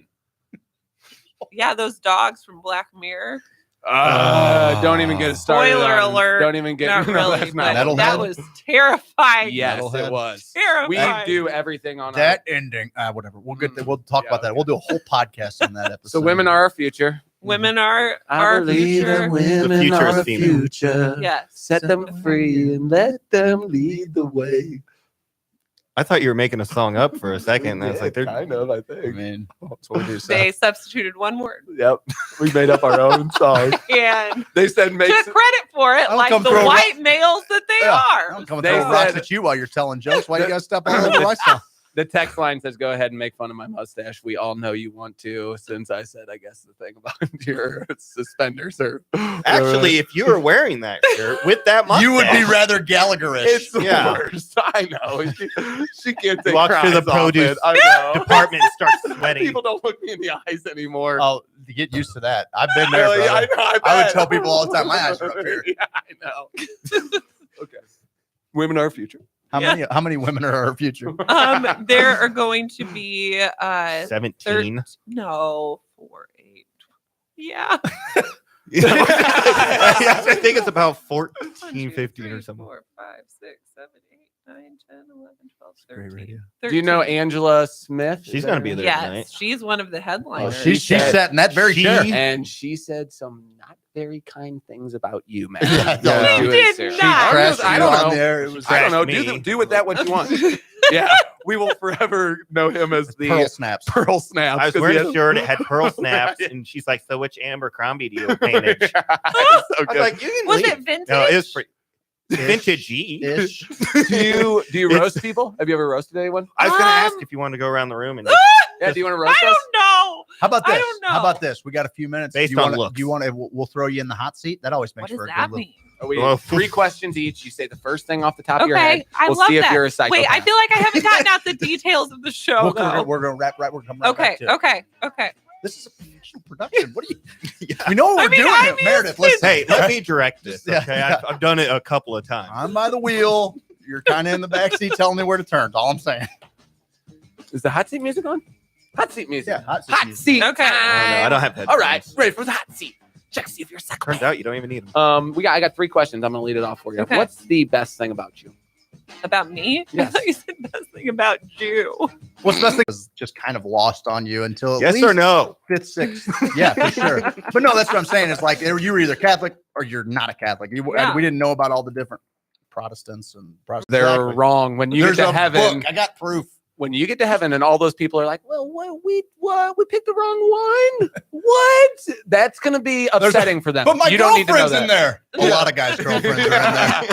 Yeah, those dogs from Black Mirror. Don't even get started. Spoiler on- alert. Don't even get. Not no, really, that's not but what- that was terrifying. Yes, Metalhead. it was. Terrifying. We do everything on That ending. Whatever. We'll get. We'll talk about that. We'll do a whole podcast on that episode. So women are our future. Women are I our believe future. that women The future are is our female. future. Yes. Set them free and let them lead the way. I thought you were making a song up for a second. And I was like, they're kind of. I I think. mean, That's what we do. They substituted one word Yep. We made up our own song. and They said make. took credit for it, Don't like come the throw white males that they I are. don't come and They throw rocks said- at you while you're telling jokes. Why you gotta step all over my stuff? The text line says, "Go ahead and make fun of my mustache. We all know you want to." Since I said, I guess the thing about your suspenders are actually, if you were wearing that shirt with that mustache, You would be rather Gallagher-ish. it's the Yeah. worst. I know. She can't take Walk through the her eyes off produce it. I know. department and start sweating. People don't look me in the eyes anymore. Oh, to get used to that. I've been there, Really? brother. I I bet. would tell people all the time, my eyes are up here. Yeah, I know. Okay. Women are our future. How many women are our future? There are going to be 17. no 4, 8. Yeah. I think it's about 14, 15 or something. 4, 5, 6, 7, 8, 9, 10, 11, 12, Great 13. radio. Do you know 13. Angela Smith? She's gonna be there tonight. Yes, she's one of the headliners. She's sat in that very chair. And she said some not very kind things about you, man. Yeah, She Do it, did Sarah. not. crashed I you don't on know. there. It was I don't know. Me. Do with that what you want. Yeah, we will forever know him as the pearl snaps. Pearl Snaps. I was 'cause wearing he a has- shirt. It had pearl snaps, and she's like, "So which Abercrombie do you painted?" so I was good. like, "You can Was leave." it vintage? No, it was pretty vintage-y. Ish. do you roast people? Have you ever roasted anyone? I was gonna ask if you wanted to go around the room and Yeah, do you want to I roast us? don't know. How about I this? don't How know. about this? We got a few minutes. Based do you on wanna, looks. Do you want to? We'll throw you in the hot seat. That always What makes does for a good that little. mean? We Well, have 3 questions each. You say the first thing off the top of your head. Okay, I We'll love see that. if you're a psychopath. Wait, I feel like I haven't gotten out the details of the show though. We're gonna wrap right. We're coming right Okay, back to it. okay. This is a professional production. What do you? We know what I we're mean, doing. I'm here. used Meredith, to listen. hey, let me direct this. Yeah, Okay, yeah. I've done it a couple of times. I'm by the wheel. You're kind of in the back seat, telling me where to turn. That's all I'm saying. Is the hot seat music on? Hot seat music. Yeah, hot seat Hot music. seat. Okay. Oh, no, I don't have headphones. All right, ready for the hot seat. Check to see if you're a psychopath. Turns out you don't even need them. I got 3 questions. I'm gonna lead it off for you. Okay. What's the best thing about you? About me? Yes. I thought you said best thing about you. What's the best thing was just kind of lost on you until at Yes least or no? 5th, 6th. Yeah, for sure. But no, that's what I'm saying. It's like you were either Catholic or you're not a Catholic. Yeah. We didn't know about all the different Protestants and Protestants. They're Exactly. wrong. When you There's get to a heaven, book. I got proof. when you get to heaven, and all those people are like, "Well, we picked the wrong one." What? That's gonna be upsetting for them. But my you don't need to know girlfriend's in that. there. A lot of guys' girlfriends are in there.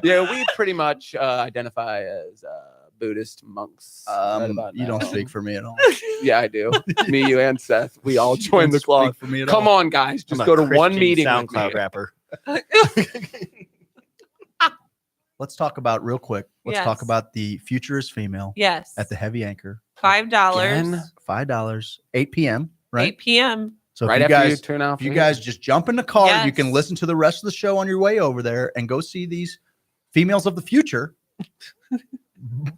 Yeah, we pretty much identify as Buddhist monks. right about You don't now. speak for me at all. Yeah, I do. Me, you, and Seth. We all You join don't the club. speak for me at Come all. on, guys. Just I'm a go to one Christian meeting SoundCloud with me. rapper. Let's talk about real quick. Let's talk Yes. about the Future is Female Yes. at the Heavy Anchor. $5. $5, 8 p.m. Right. 8 p.m. So Right if you after you guys, turn off. if you guys just jump in the car, you Yes. can listen to the rest of the show on your way over there and go see these females of the future.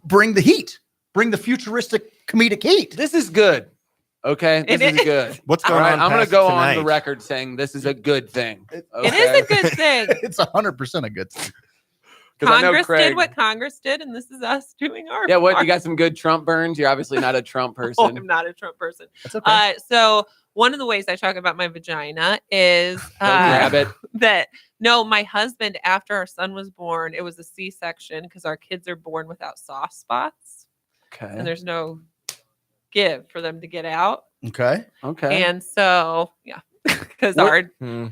Bring the heat. Bring the futuristic comedic heat. This is good. Okay, this It is is. good. What's All going right, on? I'm going to past go tonight? on the record saying this is a good thing. It is a good thing. It's 100% a good thing. 'Cause I know Congress Craig- did what Congress did, and this is us doing our Yeah, what? part. You got some good Trump burns? You're obviously not a Trump No, person. I'm not a Trump person. That's okay. So one of the ways I talk about my vagina is grab it. that no, my husband, after our son was born, it was a C-section because our kids are born without soft spots and Okay. there's no give for them to get out. Okay. Okay. And so, yeah, because What- our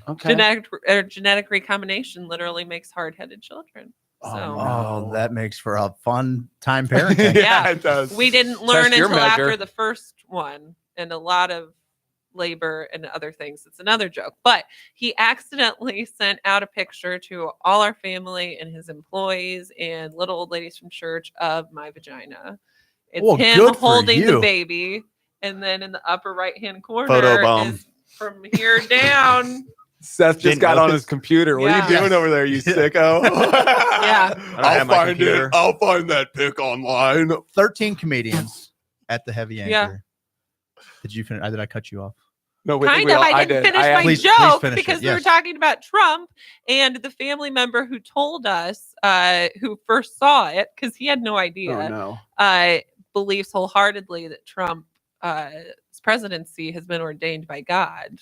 Okay. genetic recombination literally makes hard-headed children. So Oh, that makes for a fun time parenting. Yeah. it does. we didn't learn Test your until after measure. the first one, and a lot of labor and other things. It's another joke, but he accidentally sent out a picture to all our family and his employees and little old ladies from church of my vagina. It's Well, him good for holding the you. baby, and then in the upper right hand corner Photobomb. is from here down. Seth just Didn't got on notice. his computer. What are you Yeah. doing over there, you sicko? Yeah. I don't have my computer. I'll find that pic online. 13 comedians at the Heavy Anchor. Yeah. Did you finish? Did I cut you off? No, Kind of. I didn't finish my Please joke finish it, because we yes. were talking about Trump and the family member who told us, who first saw it, because he had no idea. Oh no. Believes wholeheartedly that Trump's presidency has been ordained by God.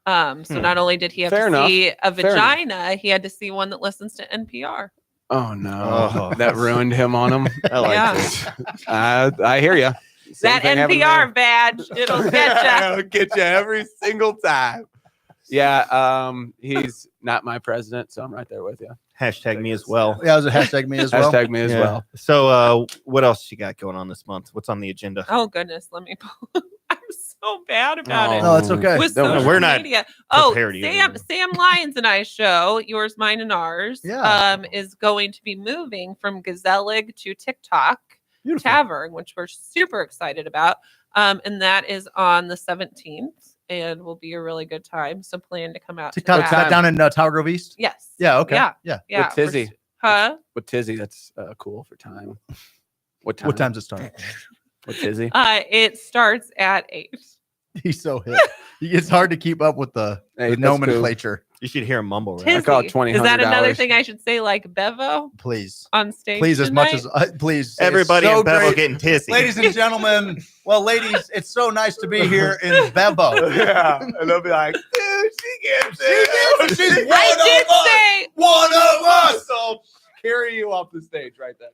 So not only did he have Fair to enough. see a Fair vagina, he had to see one that listens to NPR. Oh no. Oh. That ruined him on him. I like Yeah. this. I hear you. That NPR badge, it'll get you. It'll get you every single time. Yeah, he's not my president, so I'm right there with you. Hashtag me as well. Yeah, it was a hashtag me as well. Hashtag me as Yeah. well. So, what else you got going on this month? What's on the agenda? Oh goodness, let me pull. I'm so bad about it. No, it's okay. With Don't worry, social we're not media. Oh, prepared either. Sam Lyons and I show Yours, Mine, and Ours. Yeah. Is going to be moving from Gazelig to TikTok Beautiful. Tavern, which we're super excited about. And that is on the 17th, and will be a really good time. So plan to come out. to TikTok, is that. that down in Tower Grove East? Yes. Yeah. Okay. Yeah. Yeah. Yeah. With Tizzy. Huh? With Tizzy, that's cool for time. What time? What time's it start? With Tizzy? It starts at 8. He's so hip. It's hard to keep up with the Hey, that's nomenclature. You should hear him mumble. Right? I call it Tizzy. $20. Is that another thing I should say, like Bevo Please. on stage? Please, as much tonight? as please. Everybody It's so in Bevo great. getting tizzy. Ladies and gentlemen, well, ladies, it's so nice to be here in Bevo. Yeah. And they'll be like, dude, she gets it. She's one I did of us. say One of us. So carry you off the stage right then.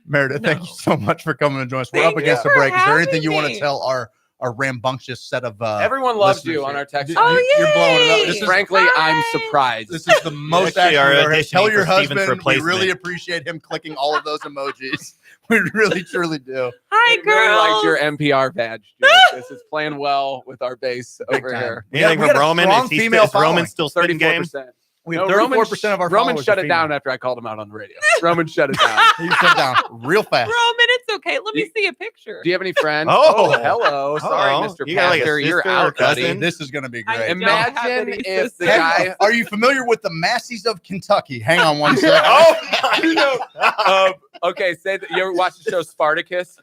Meredith, thank you so much for coming and joining us. We're Thank up against you the for break. Is there anything having you want to me. tell our rambunctious set of Everyone loves listeners you here? on our text. Oh, You're blowing it up. yay! This is Frankly, I'm Hi. surprised. This is the most actually are accurate. auditioning Tell your for Steven's husband we replacement. really appreciate him clicking all of those emojis. We really, truly do. Hi, I really liked girls. your NPR badge. Dude. This is playing well with our base Big over time. here. Anything We got from a Roman? strong Is he female is Roman following. still spitting game? 34%. We have No, 34% of our Roman followers shut are it down female. after I called him out on the radio. Roman shut it down. He shut down real fast. Roman, it's okay. Let me see a picture. Do you have any friends? Oh. Hello. Sorry, Uh-oh. Mr. You got like a Pastor. You're sister or out, buddy. cousin? This is going to be I great. don't have Imagine any if the sisters. guy. Are you familiar with the Massies of Kentucky? Hang on one second. Okay, say that you ever watched the show Spartacus?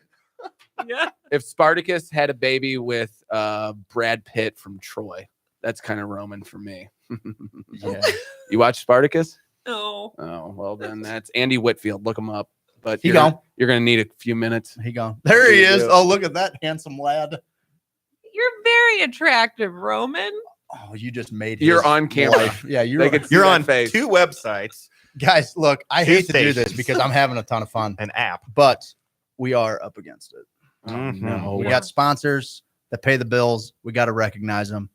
Yeah. If Spartacus had a baby with Brad Pitt from Troy, that's kind of Roman for me. Yeah. You watch Spartacus? No. Oh, well then that's Andy Whitfield. Look him up. But He you're, gone. you're gonna need a few minutes. He gone. There he You is. do. Oh, look at that handsome lad. You're very attractive, Roman. Oh, you just made You're his on camera. life. Yeah, They you're could see You're that on face. 2 websites, guys. Look, I Two hate to do this stations. because I'm having a ton of fun, an app. but we are up against it. Mhm. no. We Yeah. got sponsors that pay the bills. We got to recognize them.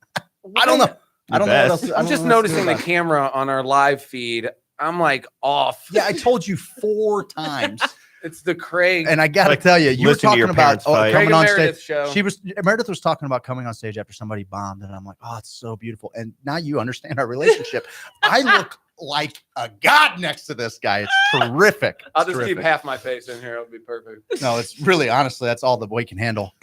I don't know. I don't know what best. else. I I'm don't just know what else to do noticing the about it. camera on our live feed. I'm like off. Yeah, I told you 4 times, It's the Craig. and I got to Like, tell you, you were listen to talking your about parents fight. Craig coming and on Meredith stage. show. Meredith was talking about coming on stage after somebody bombed, and I'm like, oh, it's so beautiful. And now you understand our relationship. I look like a god next to this guy. It's terrific. I'll It's just keep terrific. half my face in here. It'll be perfect. No, it's really honestly, that's all that we can handle.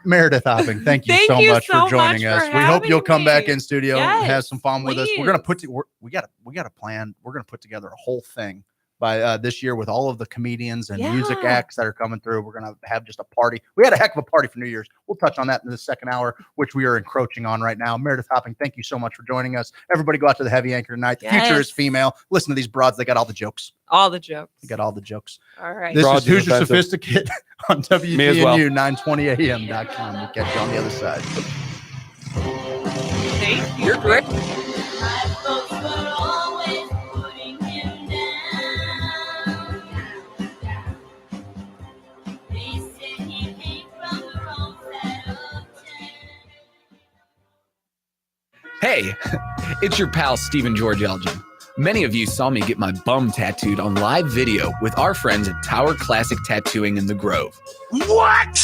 Meredith Hopping, thank you Thank so you much so for joining much us. for We hope you'll having come back me. in studio and have Yes, some fun with us. We're gonna please. we got a plan. We're gonna put together a whole thing by this year with all of the comedians and music Yeah. acts that are coming through. We're gonna have just a party. We had a heck of a party for New Year's. We'll touch on that in the second hour, which we are encroaching on right now. Meredith Hopping, thank you so much for joining us. Everybody go out to the Heavy Anchor tonight. The future is Yes. female. Listen to these broads. They got all the jokes. All the jokes. They got all the jokes. All right. This Broads is is Hoosier offensive. Sophisticate on Me as well. WGNU 920am.com. We'll catch you on the other side. Thank you. You're great. My folks were always putting him down. They said he came from the wrong side of town. Hey, it's your pal Stephen George Elgin. Many of you saw me get my bum tattooed on live video with our friends at Tower Classic Tattooing in the Grove. What?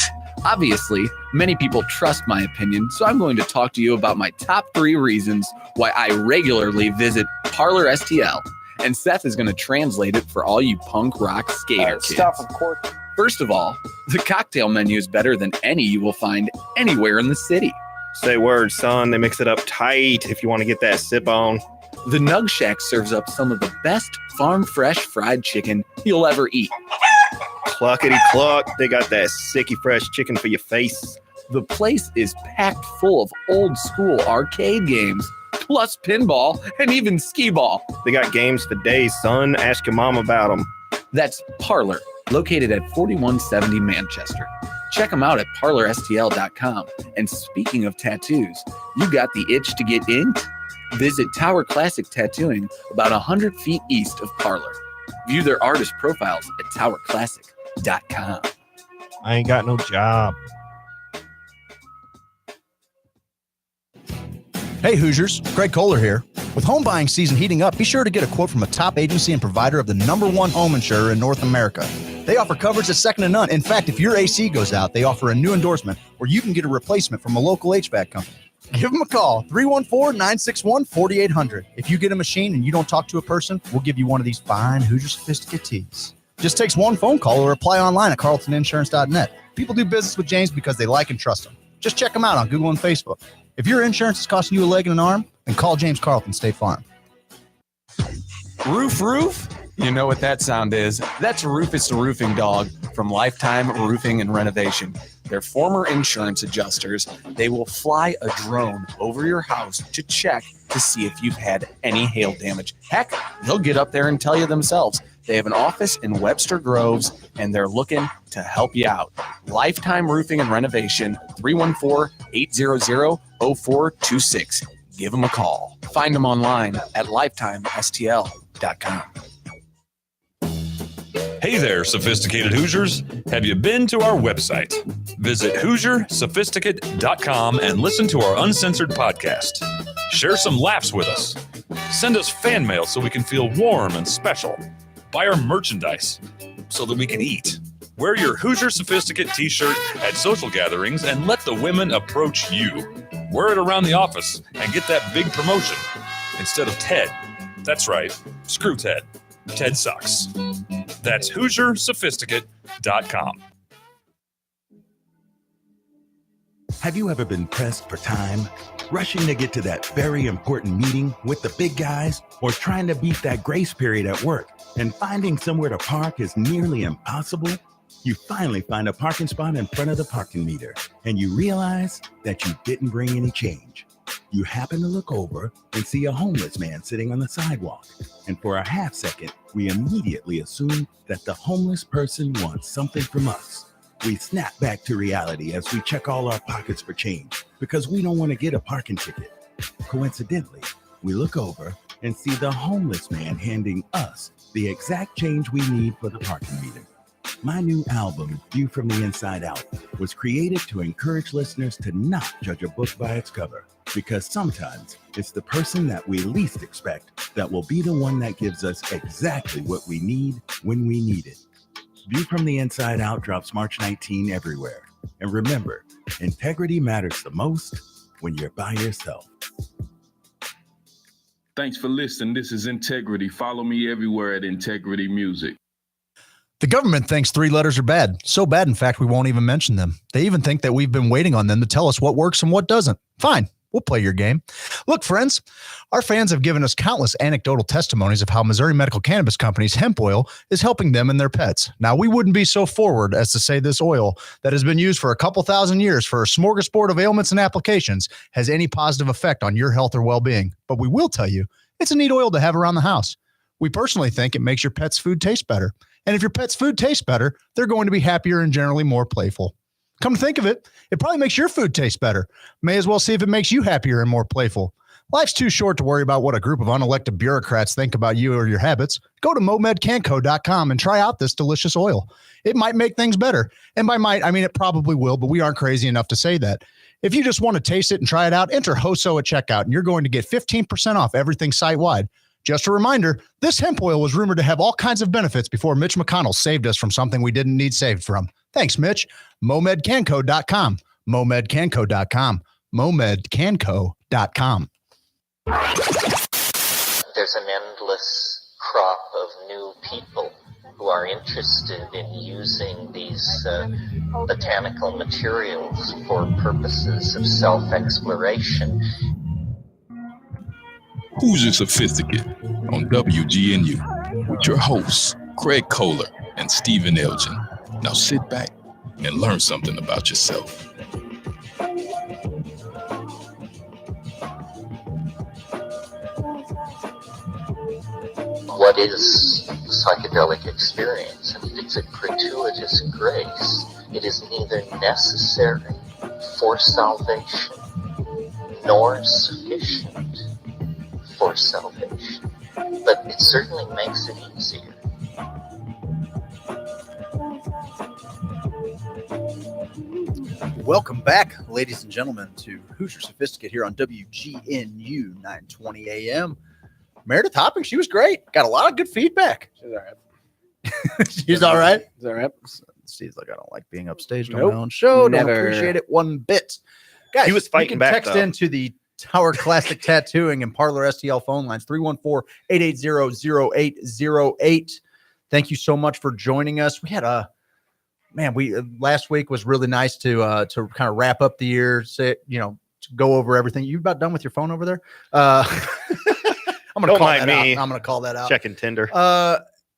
Obviously, many people trust my opinion, so I'm going to talk to you about my top 3 reasons why I regularly visit Parlor STL, and Seth is going to translate it for all you punk rock skater kids. Of course. First of all, the cocktail menu is better than any you will find anywhere in the city. Say word, son. They mix it up tight if you want to get that sip on. The Nug Shack serves up some of the best farm fresh fried chicken you'll ever eat. Cluckety cluck. They got that sicky fresh chicken for your face. The place is packed full of old school arcade games, plus pinball and even skee ball. They got games for days, son. Ask your mom about them. That's Parlor, located at 4170 Manchester. Check them out at parlorstl.com. And speaking of tattoos, you got the itch to get inked? Visit Tower Classic Tattooing about 100 feet east of Parlor. View their artist profiles at towerclassic.com. I ain't got no job. Hey Hoosiers, Craig Kohler here. With home buying season heating up, be sure to get a quote from a top agency and provider of the #1 home insurer in North America. They offer coverage that's second to none. In fact, if your AC goes out, they offer a new endorsement where you can get a replacement from a local HVAC company. Give them a call, 314-961-4800. If you get a machine and you don't talk to a person, we'll give you one of these fine Hoosier Sophisticate tees. Just takes one phone call or apply online at carltoninsurance.net. People do business with James because they like and trust him. Just check them out on Google and Facebook. If your insurance is costing you a leg and an arm, then call James Carlton State Farm. Roof? You know what that sound is. That's Rufus the Roofing Dog from Lifetime Roofing and Renovation. They're former insurance adjusters. They will fly a drone over your house to check to see if you've had any hail damage. Heck, they'll get up there and tell you themselves. They have an office in Webster Groves, and they're looking to help you out. Lifetime Roofing and Renovation, 314-800-0426. Give them a call. Find them online at lifetimestl.com. Hey there, sophisticated Hoosiers. Have you been to our website? Visit HoosierSophisticate.com and listen to our uncensored podcast. Share some laughs with us. Send us fan mail so we can feel warm and special. Buy our merchandise so that we can eat. Wear your Hoosier Sophisticate t-shirt at social gatherings and let the women approach you. Wear it around the office and get that big promotion instead of Ted. That's right. Screw Ted. Ted sucks. That's HoosierSophisticate.com. Have you ever been pressed for time? Rushing to get to that very important meeting with the big guys, or trying to beat that grace period at work and finding somewhere to park is nearly impossible? You finally find a parking spot in front of the parking meter, and you realize that you didn't bring any change. You happen to look over and see a homeless man sitting on the sidewalk, and for a half second, we immediately assume that the homeless person wants something from us. We snap back to reality as we check all our pockets for change because we don't want to get a parking ticket. Coincidentally, we look over and see the homeless man handing us the exact change we need for the parking meter. My new album, View from the Inside Out, was created to encourage listeners to not judge a book by its cover, because sometimes it's the person that we least expect that will be the one that gives us exactly what we need when we need it. View from the Inside Out drops March 19 everywhere. And remember, integrity matters the most when you're by yourself. Thanks for listening. This is Integrity. Follow me everywhere at Integrity Music. The government thinks 3 letters are bad. So bad, in fact, we won't even mention them. They even think that we've been waiting on them to tell us what works and what doesn't. Fine, we'll play your game. Look, friends, our fans have given us countless anecdotal testimonies of how Missouri Medical Cannabis Company's hemp oil is helping them and their pets. Now, we wouldn't be so forward as to say this oil that has been used for a couple thousand years for a smorgasbord of ailments and applications has any positive effect on your health or well-being. But we will tell you, it's a neat oil to have around the house. We personally think it makes your pet's food taste better. And if your pet's food tastes better, they're going to be happier and generally more playful. Come to think of it, it probably makes your food taste better. May as well see if it makes you happier and more playful. Life's too short to worry about what a group of unelected bureaucrats think about you or your habits. Go to momedcanco.com and try out this delicious oil. It might make things better. And by might, I mean it probably will, but we aren't crazy enough to say that. If you just want to taste it and try it out, enter HOSO at checkout, and you're going to get 15% off everything site-wide. Just a reminder, this hemp oil was rumored to have all kinds of benefits before Mitch McConnell saved us from something we didn't need saved from. Thanks, Mitch. momedcanco.com. momedcanco.com. momedcanco.com. There's an endless crop of new people who are interested in using these botanical materials for purposes of self-exploration. Hoosier Sophisticate on WGNU with your hosts, Craig Kohler and Stephen Elgin. Now sit back and learn something about yourself. What is psychedelic experience? And it's a gratuitous grace. It is neither necessary for salvation nor sufficient for salvation, but it certainly makes it easier. Welcome back, ladies and gentlemen, to Hoosier Sophisticate here on WGNU 920 AM. Meredith Hopping, she was great. Got a lot of good feedback. She's all right. She's all right. She's all right. Steve's like, I don't like being upstaged Nope. on my own show. Never. Don't appreciate it one bit. Guys, He was fighting you can back, text though. into the Tower Classic Tattooing and Parlor STL phone lines, 314-880-0808. Thank you so much for joining us. We had last week was really nice to kind of wrap up the year, to go over everything. You about done with your phone over there? I'm gonna Don't call mind that me. out. I'm gonna call that out. Checking Tinder.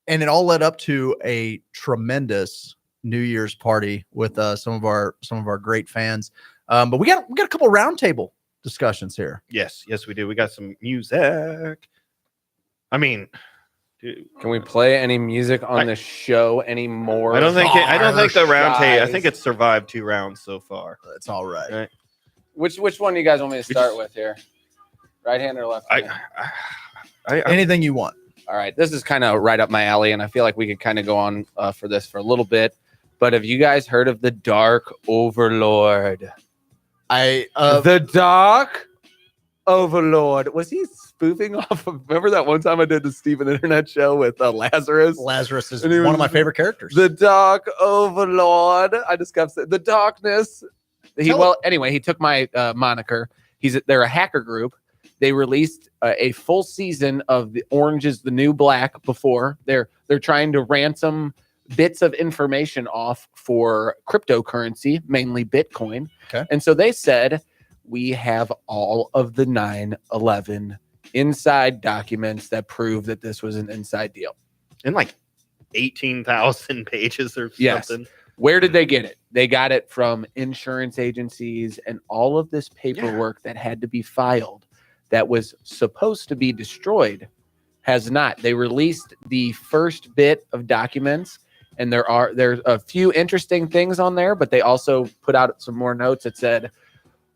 And it all led up to a tremendous New Year's party with some of our great fans. But we got a couple roundtable discussions here. Yes, we do. We got some music. I mean, dude, Can we play any music on the show anymore? I don't think the round table. I Guys. think it's survived 2 rounds so far. That's all right. Which one do you guys want me to start with here? Right hand or left hand? Anything you want. All right. This is kind of right up my alley, and I feel like we could kind of go on for this for a little bit. But have you guys heard of the Dark Overlord? The Dark Overlord. Was he spoofing off of? Remember that one time I did the Steven Internet show with Lazarus? Lazarus is And he one was of my favorite characters. The Dark Overlord. I just kept saying the darkness. He took my moniker. They're a hacker group. They released a full season of the Orange is the New Black before. They're trying to ransom bits of information off for cryptocurrency, mainly Bitcoin. Okay. And so they said, we have all of the 9/11 inside documents that prove that this was an inside deal. In like 18,000 pages or Yes. something. Where did they get it? They got it from insurance agencies, and all of this paperwork that had to be filed that was supposed to be destroyed has not. They released the first bit of documents, and there's a few interesting things on there, but they also put out some more notes that said,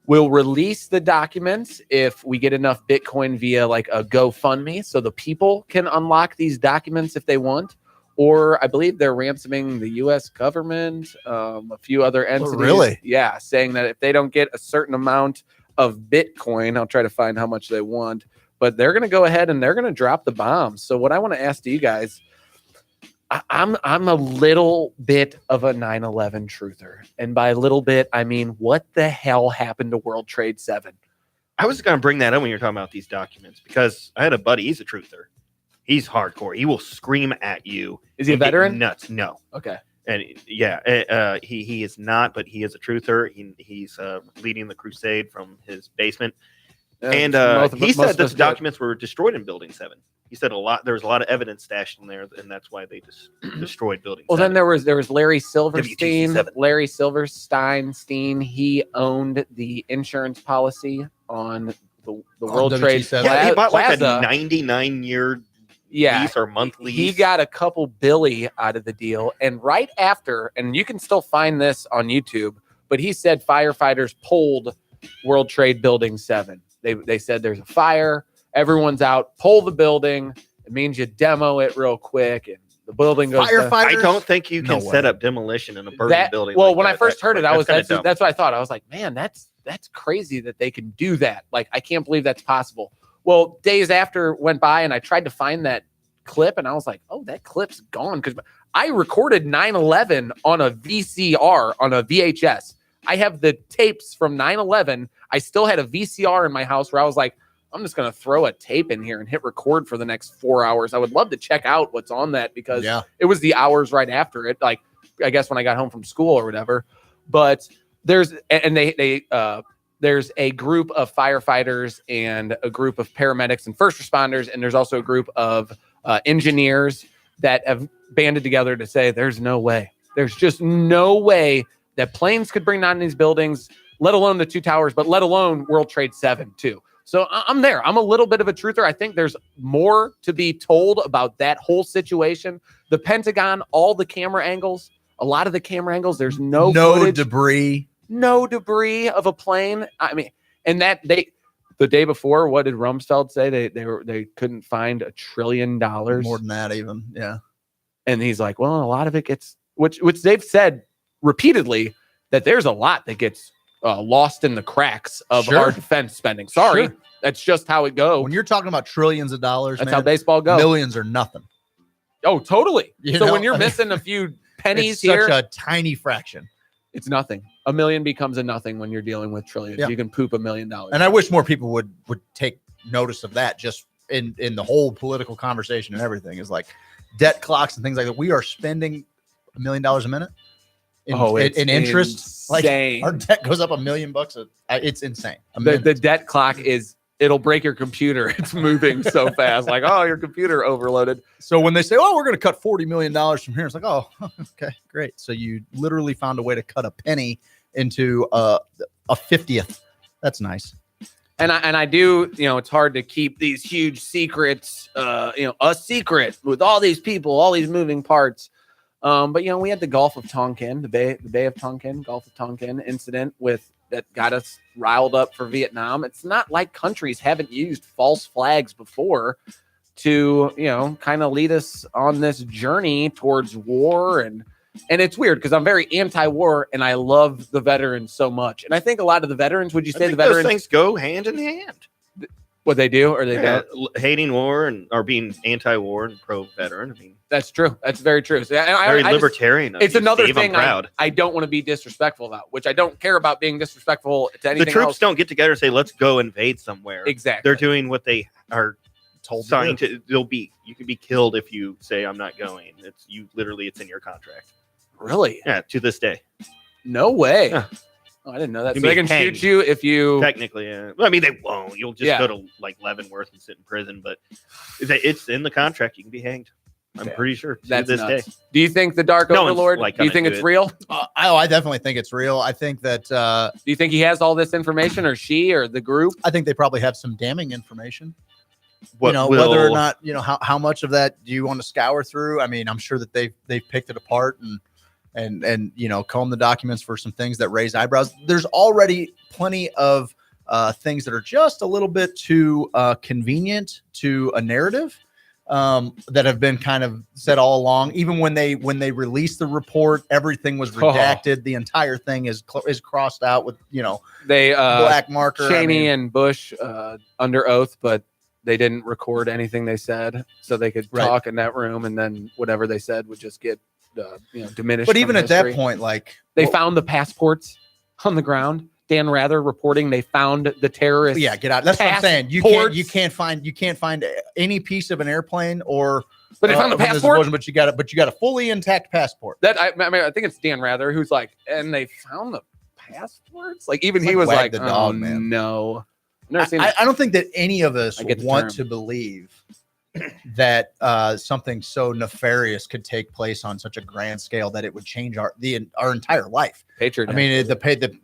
we'll release the documents if we get enough Bitcoin via like a GoFundMe so the people can unlock these documents if they want. Or I believe they're ransoming the U.S. government, a few other entities. really? Yeah, saying that if they don't get a certain amount of Bitcoin, I'll try to find how much they want, but they're going to go ahead and they're going to drop the bombs. So what I want to ask to you guys, I'm a little bit of a 9/11 truther. And by a little bit, I mean, what the hell happened to World Trade 7? I was going to bring that up when you're talking about these documents because I had a buddy. He's a truther. He's hardcore. He will scream at you. Is he a and get veteran? Nuts. No. Okay. And yeah, he is not, but he is a truther. He's leading the crusade from his basement. And he said that the documents were destroyed in Building 7. He said there was a lot of evidence stashed in there, and that's why they just destroyed Building 7. Well, then there was Larry Silverstein. WTC7. Larry Silverstein. He owned the insurance policy on the World Trade. Yeah, he bought like a Plaza. 99-year lease or month lease. He got a couple billy out of the deal. And right after, and you can still find this on YouTube, but he said firefighters pulled World Trade Building 7. They said there's a fire. Everyone's out. Pull the building. It means you demo it real quick, and the building goes. I don't think you can set up demolition in a burning building. Well, like when that. I first heard it, that's dumb. what I thought. I was like, man, that's crazy that they can do that. Like, I can't believe that's possible. Well, days after went by, and I tried to find that clip, and I was like, oh, that clip's gone because I recorded 9/11 on a VCR on a VHS. I have the tapes from 9/11. I still had a VCR in my house where I was like, I'm just going to throw a tape in here and hit record for the next 4 hours. I would love to check out what's on that because it was the hours right after it. Like, I guess when I got home from school or whatever, but there's a group of firefighters and a group of paramedics and first responders. And there's also a group of engineers that have banded together to say, there's no way There's just no way that planes could bring down these buildings, let alone the two towers, but let alone World Trade 7 too. So I'm there. I'm a little bit of a truther. I think there's more to be told about that whole situation. The Pentagon, all the camera angles, a lot of the camera angles, there's no footage, debris. No debris of a plane. I mean, and that the day before, what did Rumsfeld say? They couldn't find $1 trillion. More than that even. Yeah. And he's like, well, a lot of it gets, which they've said repeatedly that there's a lot that gets lost in the cracks of our defense spending. Sorry, that's just how it goes. When you're talking about trillions of dollars, that's how baseball goes. Millions are nothing. Oh, totally. When you're missing a few pennies it's here, such a tiny fraction. It's nothing. $1 million becomes a nothing when you're dealing with trillions. Yeah. You can poop $1 million. And I wish more people would take notice of that, just in the whole political conversation and everything, is like debt clocks and things like that. We are spending $1 million a minute in interest. Insane. Like our debt goes up $1 million. It's insane. The debt clock it'll break your computer. It's moving so fast. Like, oh, your computer overloaded. So when they say, oh, we're going to cut $40 million from here, it's like, oh, okay, great. So you literally found a way to cut a penny into a 50th. That's nice. And I do, it's hard to keep these huge secrets, a secret with all these people, all these moving parts. But we had the Gulf of Tonkin, the Bay of Tonkin, Gulf of Tonkin incident that got us riled up for Vietnam. It's not like countries haven't used false flags before to, kind of lead us on this journey towards war. And it's weird because I'm very anti-war and I love the veterans so much. And I think a lot of the veterans, would you say the veterans those things go hand in hand? What they do or they don't? Hating war or being anti-war and pro-veteran. I mean, that's true. That's very true. So very libertarian. It's another thing I don't want to be disrespectful about, which I don't care about being disrespectful to anything. The troops else. Don't get together and say, let's go invade somewhere. Exactly. They're doing what they are told signed to. You can be killed if you say I'm not going. It's in your contract. Really? Yeah, to this day. No way. Yeah. Oh, I didn't know that. So they can shoot you if you technically. Yeah. Well, I mean, they won't. You'll just go to like Leavenworth and sit in prison. But it's in the contract. You can be hanged. I'm pretty sure. That's this nuts. day. Do you think the Dark Overlord? Do you think it's real? I definitely think it's real. I think that. Do you think he has all this information, or she, or the group? I think they probably have some damning information. Whether or not how much of that do you want to scour through? I mean, I'm sure that they've picked it apart and comb the documents for some things that raise eyebrows. There's already plenty of things that are just a little bit too convenient to a narrative that have been kind of said all along. Even when they released the report, everything was redacted. The entire thing is crossed out with they black marker. Cheney and Bush under oath, but they didn't record anything they said, so they could talk in that room, and then whatever they said would just get diminished. But even at that point, like they found the passports on the ground. Dan Rather reporting they found the terrorists. Yeah, get out. That's what I'm saying. You can't find any piece of an airplane or. But they found the passport. But you got a fully intact passport. I think it's Dan Rather who's like, and they found the passports. Like even he was like, the dog, man. No. I don't think that any of us want to believe that something so nefarious could take place on such a grand scale that it would change our entire life. Patriot. I mean,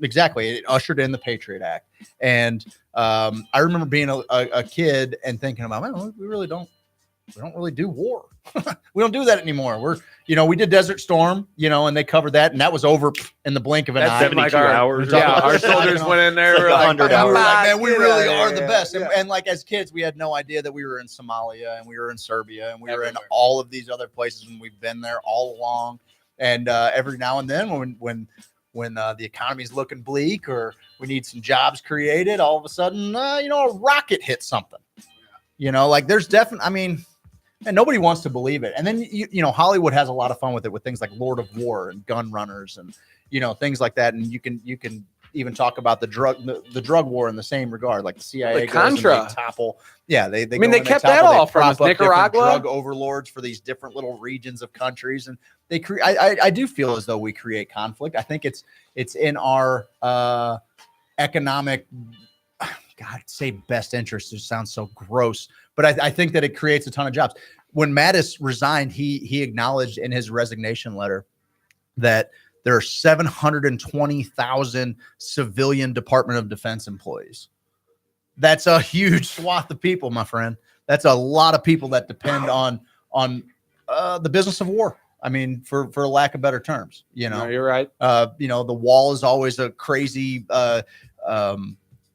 exactly. It ushered in the Patriot Act, and I remember being a kid and thinking about, man, we don't really do war. We don't do that anymore. We did Desert Storm, and they covered that, and that was over in the blink of an eye. 72 hours. Yeah, our soldiers went in there. Like 100 hours. Man, we really are the best. And like as kids, we had no idea that we were in Somalia and we were in Serbia and we were in all of these other places, and we've been there all along. And every now and then, when the economy's looking bleak or we need some jobs created, all of a sudden, a rocket hits something. Like there's definitely. I mean. And nobody wants to believe it. And then, Hollywood has a lot of fun with it, with things like Lord of War and Gun Runners and, things like that. And you can even talk about the drug war in the same regard, like the CIA, the Contra, goes and they topple. Yeah, they kept that all from Nicaragua, drug overlords for these different little regions of countries, and they create. I do feel as though we create conflict. I think it's in our economic. God, say best interest. It sounds so gross, but I think that it creates a ton of jobs. When Mattis resigned, he acknowledged in his resignation letter that there are 720,000 civilian Department of Defense employees. That's a huge swath of people, my friend. That's a lot of people that depend on the business of war. I mean, for lack of better terms, No, you're right. The wall is always a crazy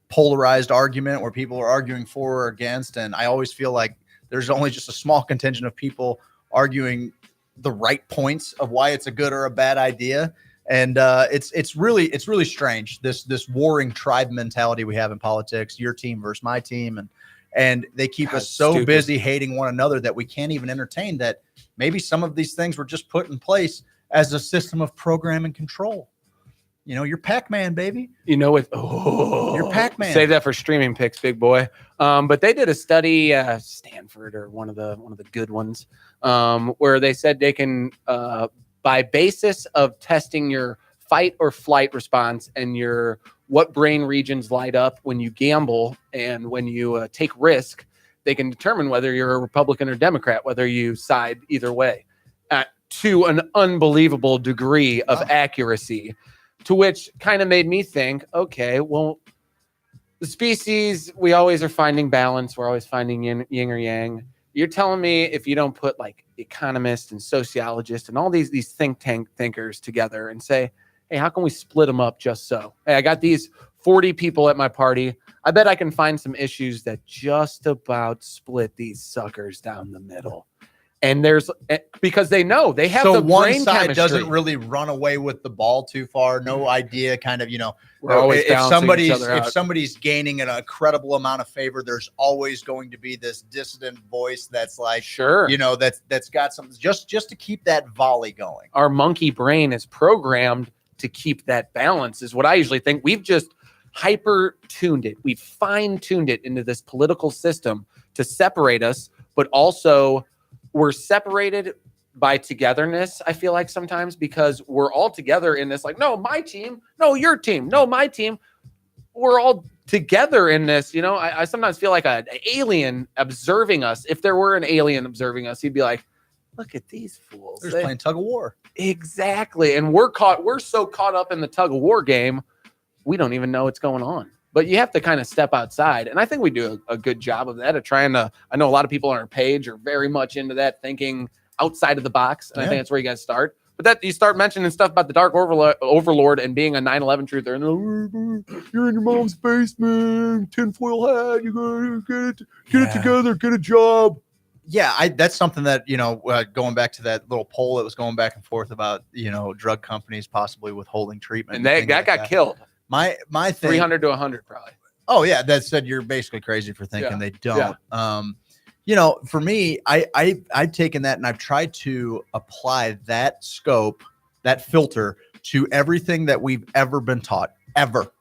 polarized argument where people are arguing for or against. And I always feel like there's only just a small contingent of people arguing the right points of why it's a good or a bad idea. And it's really strange, this warring tribe mentality we have in politics, your team versus my team. And they keep us so busy hating one another that we can't even entertain that maybe some of these things were just put in place as a system of program and control. You're Pac-Man, baby. You're Pac-Man. Save that for streaming picks, big boy. But they did a study, Stanford or one of the good ones, where they said they can, by basis of testing your fight or flight response and your what brain regions light up when you gamble and when you take risk, they can determine whether you're a Republican or Democrat, whether you side either way, to an unbelievable degree of accuracy. To which kind of made me think, okay, well, the species, we always are finding balance. We're always finding yin or yang. You're telling me if you don't put like economists and sociologists and all these think tank thinkers together and say, hey, how can we split them up just so? Hey, I got these 40 people at my party. I bet I can find some issues that just about split these suckers down the middle. And because they know they have the one brain side chemistry. Doesn't really run away with the ball too far. No idea, kind of, We're always if somebody's gaining an incredible amount of favor, there's always going to be this dissident voice that's like, sure, that's got something just to keep that volley going. Our monkey brain is programmed to keep that balance, is what I usually think. We've just hyper tuned it. We've fine tuned it into this political system to separate us, but also we're separated by togetherness, I feel like sometimes, because we're all together in this, like, no, my team, no, your team, no, my team. We're all together in this, I sometimes feel like an alien observing us. If there were an alien observing us, he'd be like, look at these fools. They're playing tug of war. Exactly. And we're so caught up in the tug of war game, we don't even know what's going on. But you have to kind of step outside. And I think we do a good job of that, of trying to, I know a lot of people on our page are very much into that, thinking outside of the box. And I think that's where you guys start. But that you start mentioning stuff about the Dark Overlord and being a 9/11 truther. And you're in your mom's basement, tinfoil hat, you gotta get it together, get a job. Yeah, that's something that, going back to that little poll that was going back and forth about, drug companies possibly withholding treatment. And that got killed. My thing, 300 to 100 probably. Oh yeah, that said you're basically crazy for thinking they don't. Yeah. For me, I've taken that and I've tried to apply that scope, that filter to everything that we've ever been taught, ever.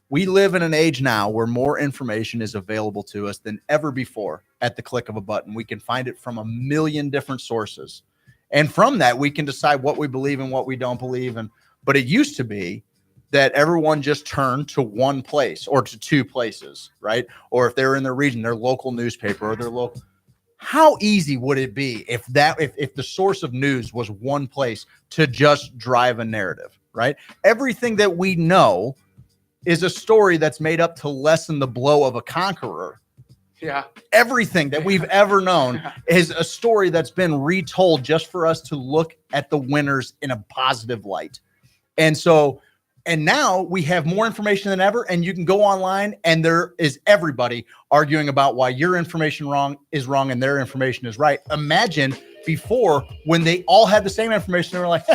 We live in an age now where more information is available to us than ever before at the click of a button. We can find it from a million different sources. And from that, we can decide what we believe and what we don't believe. But it used to be that everyone just turned to one place or to two places, right? Or if they're in their region, their local newspaper or their local. How easy would it be if the source of news was one place to just drive a narrative, right? Everything that we know is a story that's made up to lessen the blow of a conqueror. Yeah. Everything that we've ever known is a story that's been retold just for us to look at the winners in a positive light. And now we have more information than ever, and you can go online and there is everybody arguing about why your information is wrong and their information is right. Imagine before, when they all had the same information, they were like,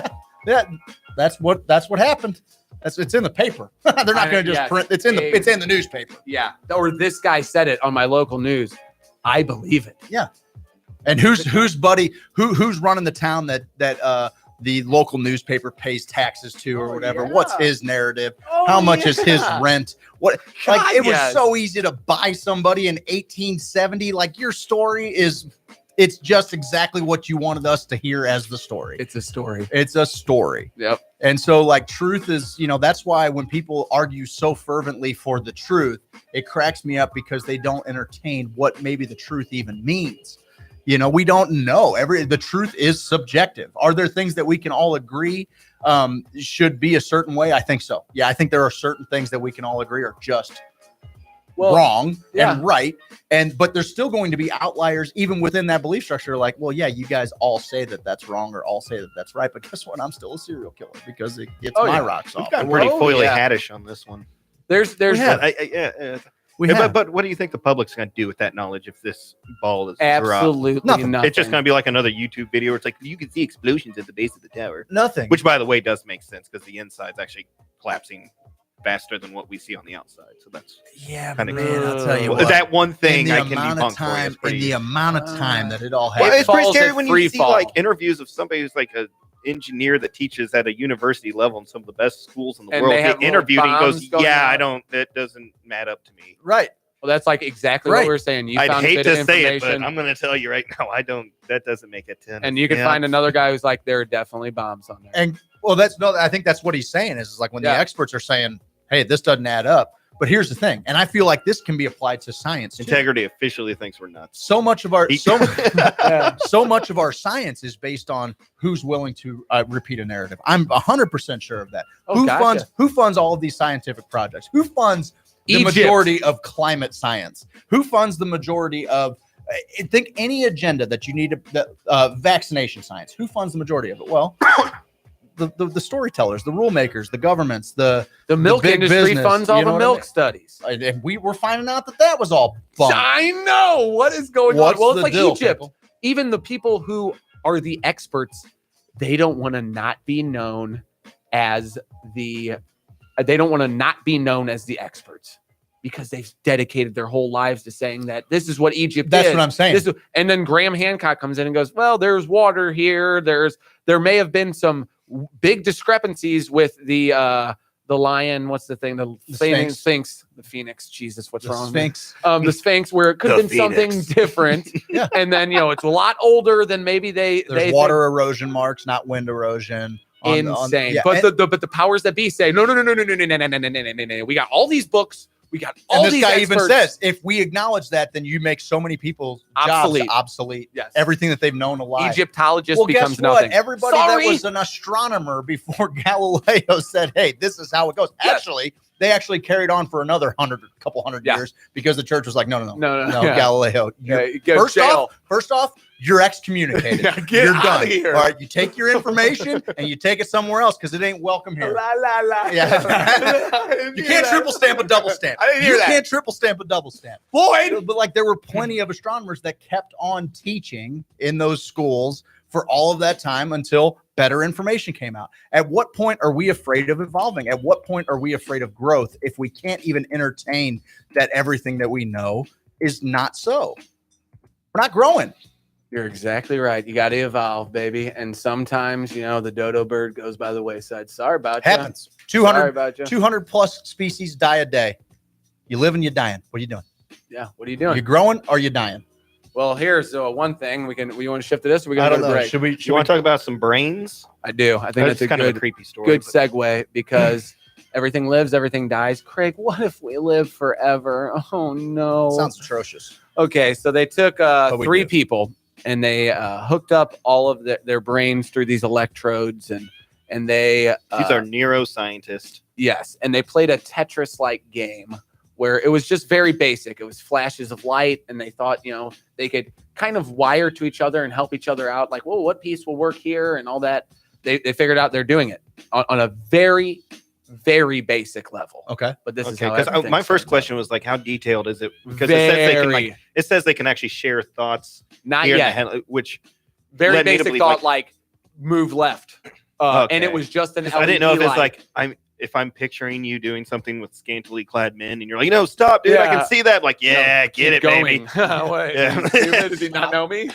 that's what happened. It's in the paper. They're not going to just print. It's in the newspaper. Yeah. Or this guy said it on my local news. I believe it. Yeah. And who's running the town that the local newspaper pays taxes to or whatever? Yeah. What's his narrative? How much is his rent? It was so easy to buy somebody in 1870. Like, your story it's just exactly what you wanted us to hear as the story. It's a story. It's a story. Yep. And so, like, truth is, that's why when people argue so fervently for the truth, it cracks me up, because they don't entertain what maybe the truth even means. We don't know. The truth is subjective. Are there things that we can all agree should be a certain way. I think so. Yeah, I think there are certain things that we can all agree are just wrong and right, but there's still going to be outliers even within that belief structure. Like, well, yeah, you guys all say that that's wrong or all say that that's right, but guess what? I'm still a serial killer because it gets my rocks off. We've gotten pretty foily-hattish on this one. There's but what do you think the public's going to do with that knowledge if this ball is absolutely nothing? It's just going to be like another YouTube video where it's like you can see explosions at the base of the tower. Nothing. Which, by the way, does make sense because the inside's actually collapsing faster than what we see on the outside. So that's man, I'll tell you what. That one thing I can debunk for you. In the amount of time that it all Well, happens. it's pretty scary when you see like interviews of somebody who's like an engineer that teaches at a university level in some of the best schools in the world. Get interviewed and he goes, that doesn't add up to me. Right. Well, that's like exactly what we're saying. I'd hate to say it, but I'm going to tell you right now, that doesn't make it 10. And you can find another guy who's like, there are definitely bombs on there. And I think that's what he's saying is like when the experts are saying, hey, this doesn't add up. But here's the thing, and I feel like this can be applied to science. Integrity officially thinks we're nuts. So much of our so much of our science is based on who's willing to repeat a narrative. I'm 100% sure of that. Who funds all of these scientific projects? Who funds the majority of climate science? Who funds the majority of think any agenda that you need vaccination science? Who funds the majority of it? Well, the storytellers, the rule makers, the governments, the milk industry business, funds all the milk studies. And we were finding out that was all bunk. I know what is going on. Well, it's like deal, Egypt. people? Even the people who are the experts, they don't want to not be known as the experts because they've dedicated their whole lives to saying that this is what Egypt That's is. what I'm saying. And then Graham Hancock comes in and goes, well, there's water here. There may have been some big discrepancies with the lion. What's the thing? The Sphinx. The Phoenix. Jesus, what's wrong? Sphinx. The Sphinx, where it could have been something different. And then it's a lot older than maybe there's water erosion marks, not wind erosion. Insane. But the powers that be say no. We got all these books. We got all these experts. This guy even says, if we acknowledge that, then you make so many people's jobs obsolete. Yes. Everything that they've known a lie. Egyptologist becomes nothing. Everybody that was an astronomer before Galileo said, hey, this is how it goes. Yes. Actually, they actually carried on for another couple hundred years because the church was like, no, Galileo. First off, you're excommunicated. You're done. All right, you take your information and you take it somewhere else because it ain't welcome here. You can't triple stamp a double stamp. I didn't hear that. You can't triple stamp a double stamp. Boyd! But like there were plenty of astronomers that kept on teaching in those schools for all of that time until better information came out. At what point are we afraid of evolving? At what point are we afraid of growth if we can't even entertain that everything that we know is not so? We're not growing. You're exactly right. You got to evolve, baby. And sometimes, the dodo bird goes by the wayside. Sorry about you. Happens. 200 plus species die a day. You live and you're dying. What are you doing? Yeah. What are you doing? You're growing or you're dying? Well, here's one thing we want to shift to this. Or we got to break. Should we want to talk about some brains? I do. I think that's a kind good, of a creepy story. Good segue because everything lives, everything dies. Craig, what if we live forever? Oh no. Sounds atrocious. Okay, so they took 3 people and they hooked up all of their brains through these electrodes and they these are neuroscientists. Yes, and they played a Tetris-like game where it was just very basic. It was flashes of light, and they thought, they could kind of wire to each other and help each other out. Like, well, what piece will work here and all that. They figured out they're doing it on a very, very basic level. Okay. But this is how because my first question was like, how detailed is it? Because it says they can actually share thoughts. Not yet. Which very basic thought, like move left. And it was just an LED I didn't know if it's light. like if I'm picturing you doing something with scantily clad men and you're like, stop, dude, I can see that. I'm like, get it, going. baby. Wait, does he not know me?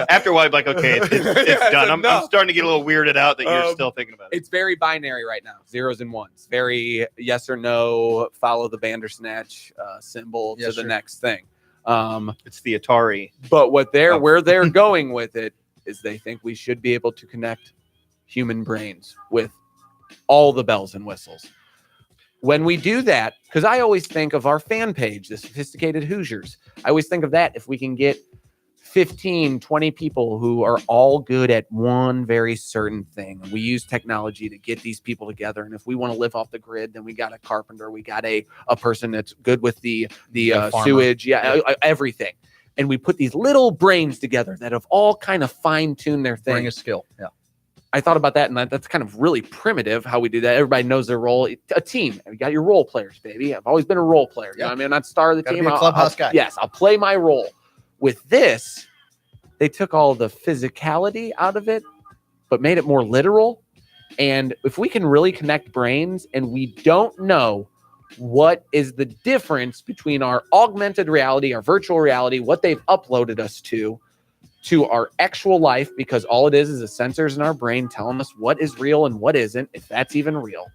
After a while, I'm like, okay, it's done. I'm starting to get a little weirded out that you're still thinking about it. It's very binary right now, zeros and ones. Very yes or no, follow the Bandersnatch symbol to the next thing. It's the Atari. But where they're going with it is they think we should be able to connect human brains with all the bells and whistles. When we do that, because I always think of our fan page, the Sophisticated Hoosiers, I always think of that if we can get 15, 20 people who are all good at one very certain thing. And we use technology to get these people together. And if we want to live off the grid, then we got a carpenter, we got a person that's good with the sewage, everything. And we put these little brains together that have all kind of fine-tuned their thing. Bring a skill. Yeah. I thought about that, and that's kind of really primitive how we do that. Everybody knows their role. A team. You got your role players, baby. I've always been a role player. You know what I mean? I'm not star of the team. Be a clubhouse guy. Yes, I'll play my role. With this, they took all the physicality out of it, but made it more literal. And if we can really connect brains and we don't know what is the difference between our augmented reality, our virtual reality, what they've uploaded us to our actual life, because all it is the sensors in our brain telling us what is real and what isn't, if that's even real.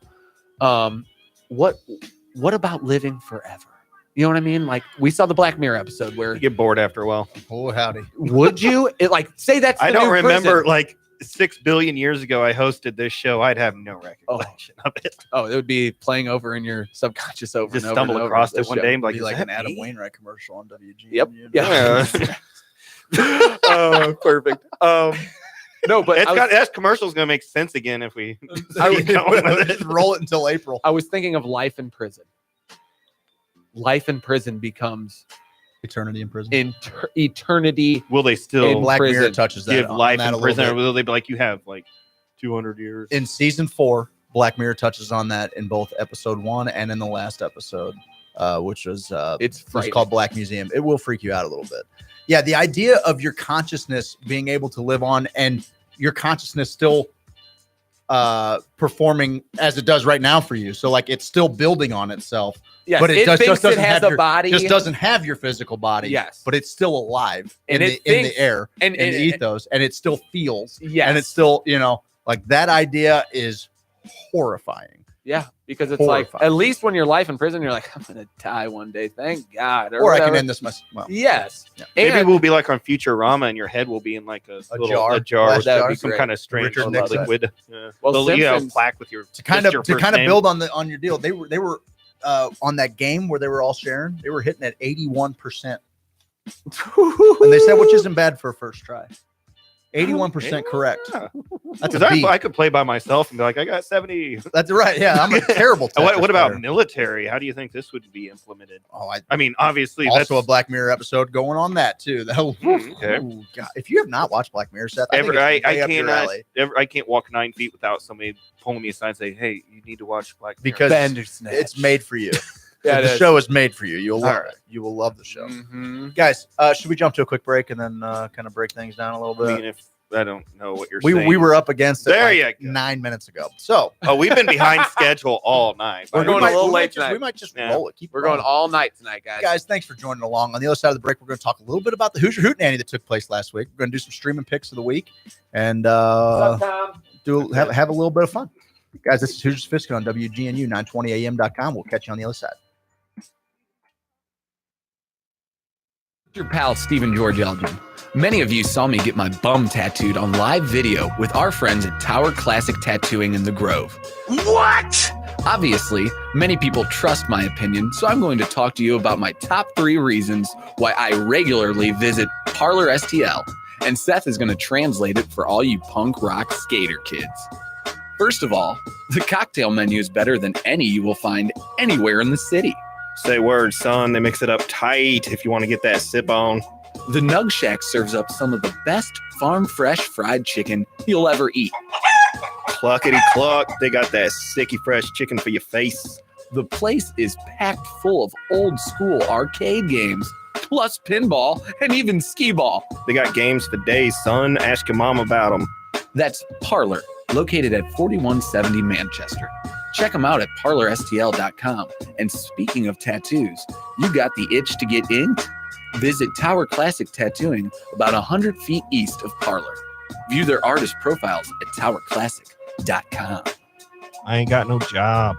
What about living forever? You know what I mean? Like, we saw the Black Mirror episode where you get bored after a while. Oh, howdy. Would you? Say that's the I don't new remember, prison. like 6 billion years ago, I hosted this show. I'd have no recollection of it. Oh, it would be playing over in your subconscious over Just and over. stumble and over across this it one show. day and be Be like "Is an that Adam me?" Wainwright commercial on WG. Yep. Yeah. Oh, perfect. No, but that commercial's gonna make sense again if we roll it until April. I was thinking of life in prison. Life in prison becomes eternity in prison. Eternity. Will they still Black Mirror touches that give on life that in a little prison, bit. or will they be like, you have like 200 years? In season 4, Black Mirror touches on that in both episode 1 and in the last episode, which was it's called Black Museum. It will freak you out a little bit. Yeah, the idea of your consciousness being able to live on and your consciousness still performing as it does right now for you. So like it's still building on itself. Yes, but it thinks it has a body. Just doesn't have your physical body. Yes, but it's still alive and in the air and in the ethos, and it still feels. Yes, and it's still like that idea is horrifying. Yeah, because it's like at least when you're life in prison, you're like, I'm gonna die one day, thank God, or I can end this myself. Well, yes, maybe we'll be like on Futurama, and your head will be in like a jar. That would be some kind of strange liquid. Well, you have a plaque with your to kind of build on your deal. They were on that game where they were all sharing. They were hitting at 81%, and they said, which isn't bad for a first try. 81% correct. That's a B. I could play by myself and be like, I got 70. That's right. Yeah, I'm a terrible. What about military? How do you think this would be implemented? Oh, I mean, obviously, also a Black Mirror episode going on that too. Okay. Ooh, God. If you have not watched Black Mirror, Seth, I can't walk 9 feet without somebody pulling me aside and say, "Hey, you need to watch Black Mirror." Because it's made for you. Yeah, the show is made for you. You'll love it. You will love the show. Mm-hmm. Guys, should we jump to a quick break and then kind of break things down a little bit? I mean, if I don't know what you're saying. We were up against it there like 9 minutes ago. So we've been behind schedule all night. We're going a little late tonight. We might just roll it. We're going all night tonight, guys. Guys, thanks for joining along. On the other side of the break, we're going to talk a little bit about the Hoosier Hootenanny that took place last week. We're going to do some streaming picks of the week and have a little bit of fun. Guys, this is Hoosier Sophisticate on WGNU 920am.com. We'll catch you on the other side. Your pal, Stephen George Elgin. Many of you saw me get my bum tattooed on live video with our friends at Tower Classic Tattooing in the Grove. What? Obviously, many people trust my opinion, so I'm going to talk to you about my top 3 reasons why I regularly visit Parlor STL, and Seth is going to translate it for all you punk rock skater kids. First of all, the cocktail menu is better than any you will find anywhere in the city. Say word, son. They mix it up tight if you want to get that sip on. The Nug Shack serves up some of the best farm fresh fried chicken you'll ever eat. Cluckety cluck. They got that sticky fresh chicken for your face. The place is packed full of old school arcade games, plus pinball and even skee ball. They got games for days, son. Ask your mom about them. That's Parlor, located at 4170 Manchester. Check them out at parlorstl.com. And speaking of tattoos, you got the itch to get inked? Visit Tower Classic Tattooing about 100 feet east of Parlor. View their artist profiles at towerclassic.com. I ain't got no job.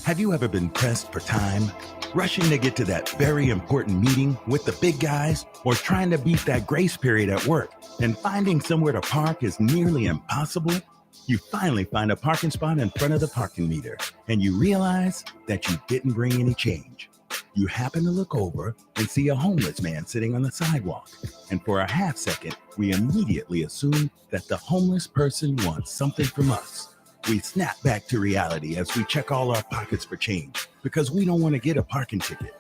Have you ever been pressed for time? Rushing to get to that very important meeting with the big guys, or trying to beat that grace period at work and finding somewhere to park is nearly impossible? You finally find a parking spot in front of the parking meter, and you realize that you didn't bring any change. You happen to look over and see a homeless man sitting on the sidewalk. And for a half second, we immediately assume that the homeless person wants something from us. We snap back to reality as we check all our pockets for change because we don't want to get a parking ticket.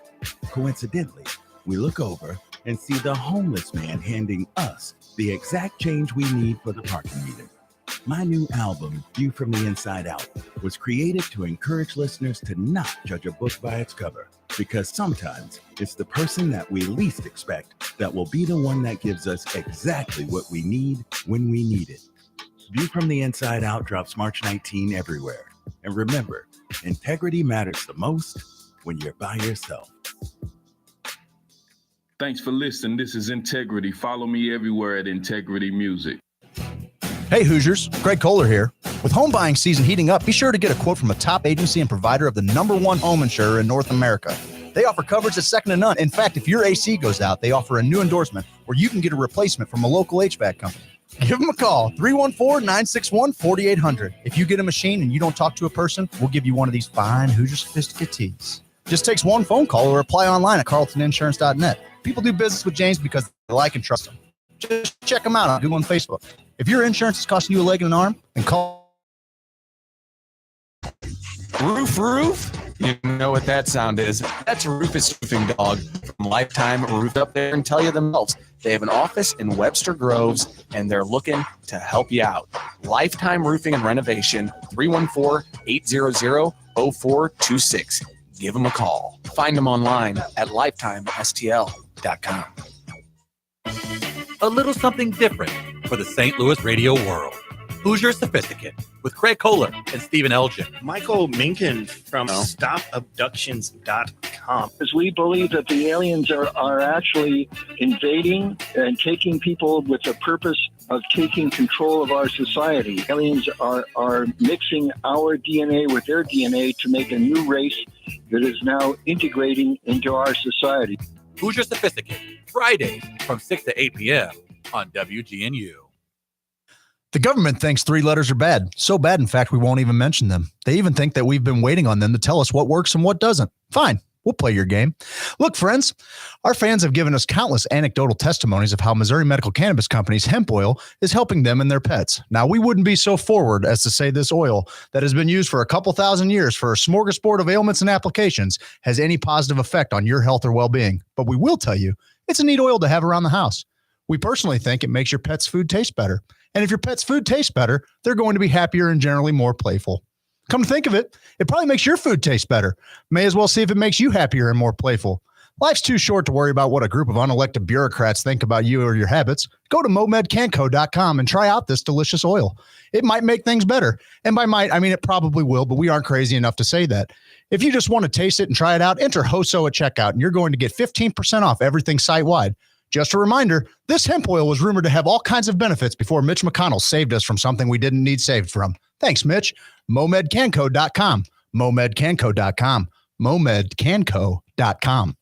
Coincidentally, we look over and see the homeless man handing us the exact change we need for the parking meter. My new album, View from the Inside Out, was created to encourage listeners to not judge a book by its cover, because sometimes it's the person that we least expect that will be the one that gives us exactly what we need when we need it. View from the Inside Out drops March 19 everywhere. And remember, integrity matters the most when you're by yourself. Thanks for listening. This is Integrity. Follow me everywhere at Integrity Music. Hey Hoosiers, Greg Kohler here. With home buying season heating up, be sure to get a quote from a top agency and provider of the #1 home insurer in North America. They offer coverage that's second to none. In fact, if your AC goes out, they offer a new endorsement where you can get a replacement from a local HVAC company. Give them a call, 314-961-4800. If you get a machine and you don't talk to a person, we'll give you one of these fine Hoosier Sophisticate tees. Just takes one phone call or apply online at carltoninsurance.net. People do business with James because they like and trust him. Just check them out on Google and Facebook. If your insurance is costing you a leg and an arm, then call. Roof? You know what that sound is. That's Rufus Roofing Dog from Lifetime Roofed up there and tell you themselves. They have an office in Webster Groves, and they're looking to help you out. Lifetime Roofing and Renovation, 314-800-0426. Give them a call. Find them online at lifetimestl.com. A little something different for the St. Louis radio world. Hoosier Sophisticate with Craig Kohler and Stephen Elgin. Michael Minkin from StopAbductions.com. Because we believe that the aliens are actually invading and taking people with the purpose of taking control of our society. Aliens are mixing our DNA with their DNA to make a new race that is now integrating into our society. Hoosier Sophisticate, Fridays from 6 to 8 p.m. on WGNU. The government thinks 3 letters are bad. So bad, in fact, we won't even mention them. They even think that we've been waiting on them to tell us what works and what doesn't. Fine, we'll play your game. Look, friends, our fans have given us countless anecdotal testimonies of how Missouri Medical Cannabis Company's hemp oil is helping them and their pets. Now, we wouldn't be so forward as to say this oil that has been used for a couple thousand years for a smorgasbord of ailments and applications has any positive effect on your health or well-being. But we will tell you, it's a neat oil to have around the house. We personally think it makes your pet's food taste better. And if your pet's food tastes better, they're going to be happier and generally more playful. Come to think of it, it probably makes your food taste better. May as well see if it makes you happier and more playful. Life's too short to worry about what a group of unelected bureaucrats think about you or your habits. Go to momedcanco.com and try out this delicious oil. It might make things better. And by might, I mean it probably will, but we aren't crazy enough to say that. If you just want to taste it and try it out, enter HOSO at checkout, and you're going to get 15% off everything site-wide. Just a reminder, this hemp oil was rumored to have all kinds of benefits before Mitch McConnell saved us from something we didn't need saved from. Thanks, Mitch. momedcanco.com. momedcanco.com. momedcanco.com.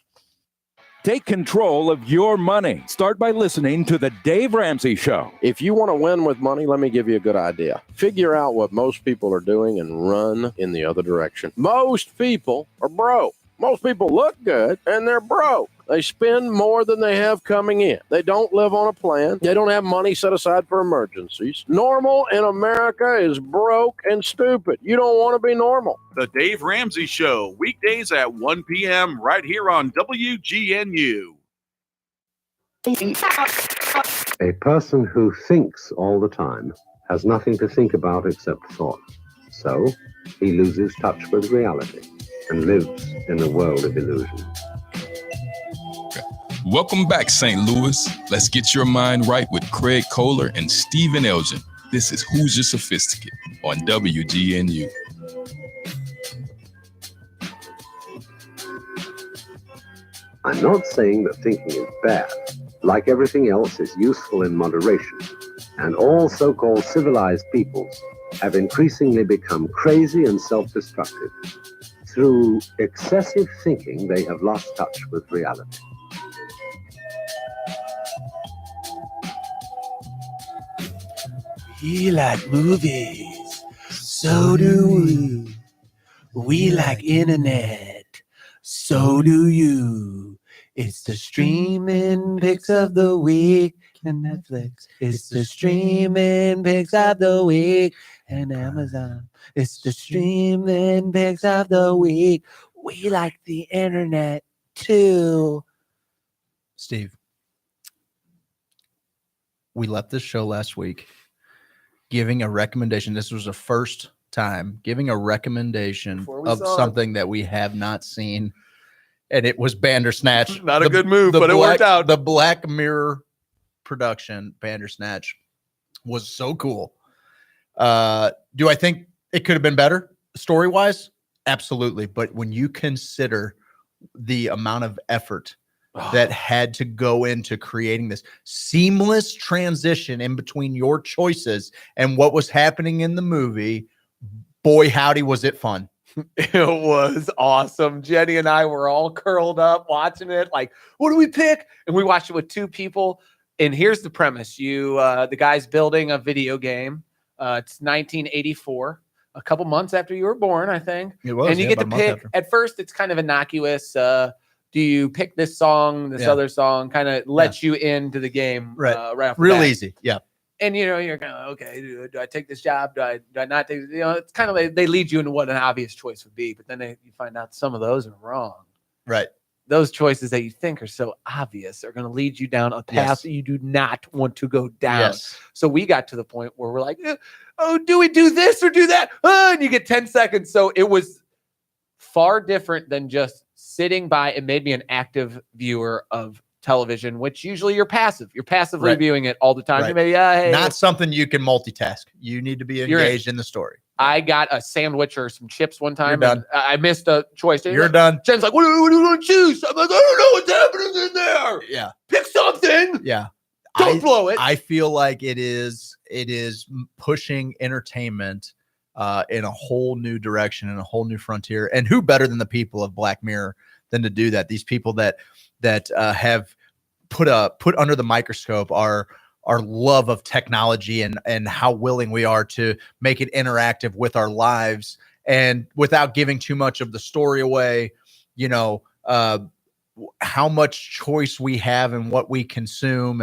Take control of your money. Start by listening to The Dave Ramsey Show. If you want to win with money, let me give you a good idea. Figure out what most people are doing and run in the other direction. Most people are broke. Most people look good, and they're broke. They spend more than they have coming in. They don't live on a plan. They don't have money set aside for emergencies. Normal in America is broke and stupid. You don't want to be normal. The Dave Ramsey Show, weekdays at 1 p.m. right here on WGNU. A person who thinks all the time has nothing to think about except thought. So he loses touch with reality and lives in a world of illusion. Welcome back, St. Louis. Let's get your mind right with Craig Kohler and Stephen Elgin. This is Hoosier Sophisticate on WGNU. I'm not saying that thinking is bad. Like everything else, it's useful in moderation. And all so-called civilized peoples have increasingly become crazy and self-destructive. Through excessive thinking, they have lost touch with reality. You like movies. So do we. We like internet. So do you. It's the streaming picks of the week and Netflix. It's the streaming picks of the week and Amazon. It's the streaming picks of the week. We like the internet too. Steve, we left this show last week giving a recommendation. This was the first time giving a recommendation of something that we have not seen, and it was Bandersnatch. Not a good move, but it worked out. The Black Mirror production, Bandersnatch, was so cool. Do I think it could have been better story-wise? Absolutely. But when you consider the amount of effort that had to go into creating this seamless transition in between your choices and what was happening in the movie, boy, howdy, was it fun. It was awesome. Jenny and I were all curled up watching it. Like, what do we pick? And we watched it with two people. And here's the premise. The guy's building a video game. It's 1984, a couple months after you were born, I think. It was, and you get to pick. At first, it's kind of innocuous. Do you pick this song, this other song? Kind of lets you into the game. Right off the Real bat. easy. Yeah. And, you're kind of, okay, do I take this job? Do I not take it? It's kind of like they lead you into what an obvious choice would be. But then you find out some of those are wrong. Right. Those choices that you think are so obvious are going to lead you down a path that you do not want to go down. Yes. So we got to the point where we're like, oh, do we do this or do that? Oh, and you get 10 seconds. So it was far different than just sitting by. It made me an active viewer of television, which usually you're passive. You're passively viewing it all the time. Right. You may, hey, not something you can multitask. You need to be engaged in the story. I got a sandwich or some chips one time. You're done. And I missed a choice. You're done. Jen's like, what are you going to choose? I'm like, I don't know what's happening in there. Yeah. Pick something. Yeah. Don't blow it. I feel like it is pushing entertainment in a whole new direction, in a whole new frontier. And who better than the people of Black Mirror than to do that? These people that have put under the microscope our love of technology and how willing we are to make it interactive with our lives, and without giving too much of the story away, how much choice we have in what we consume.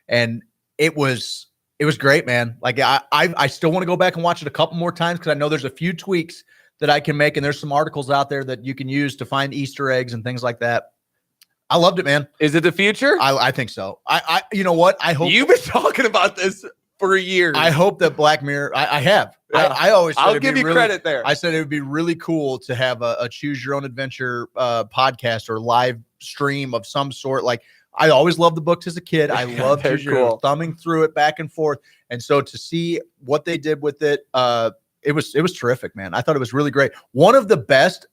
And it was great, man. Like I still want to go back and watch it a couple more times, because I know there's a few tweaks that I can make, and there's some articles out there that you can use to find Easter eggs and things like that. I loved it, man. Is it the future? I think so. You know what? I hope you've been talking about this for years. I hope that Black Mirror. I have. Yeah. I always. I'll give you credit there. I said it would be really cool to have a choose your own adventure podcast or live stream of some sort. Like, I always loved the books as a kid. I loved thumbing through it back and forth, and so to see what they did with it, it was terrific, man. I thought it was really great. One of the best,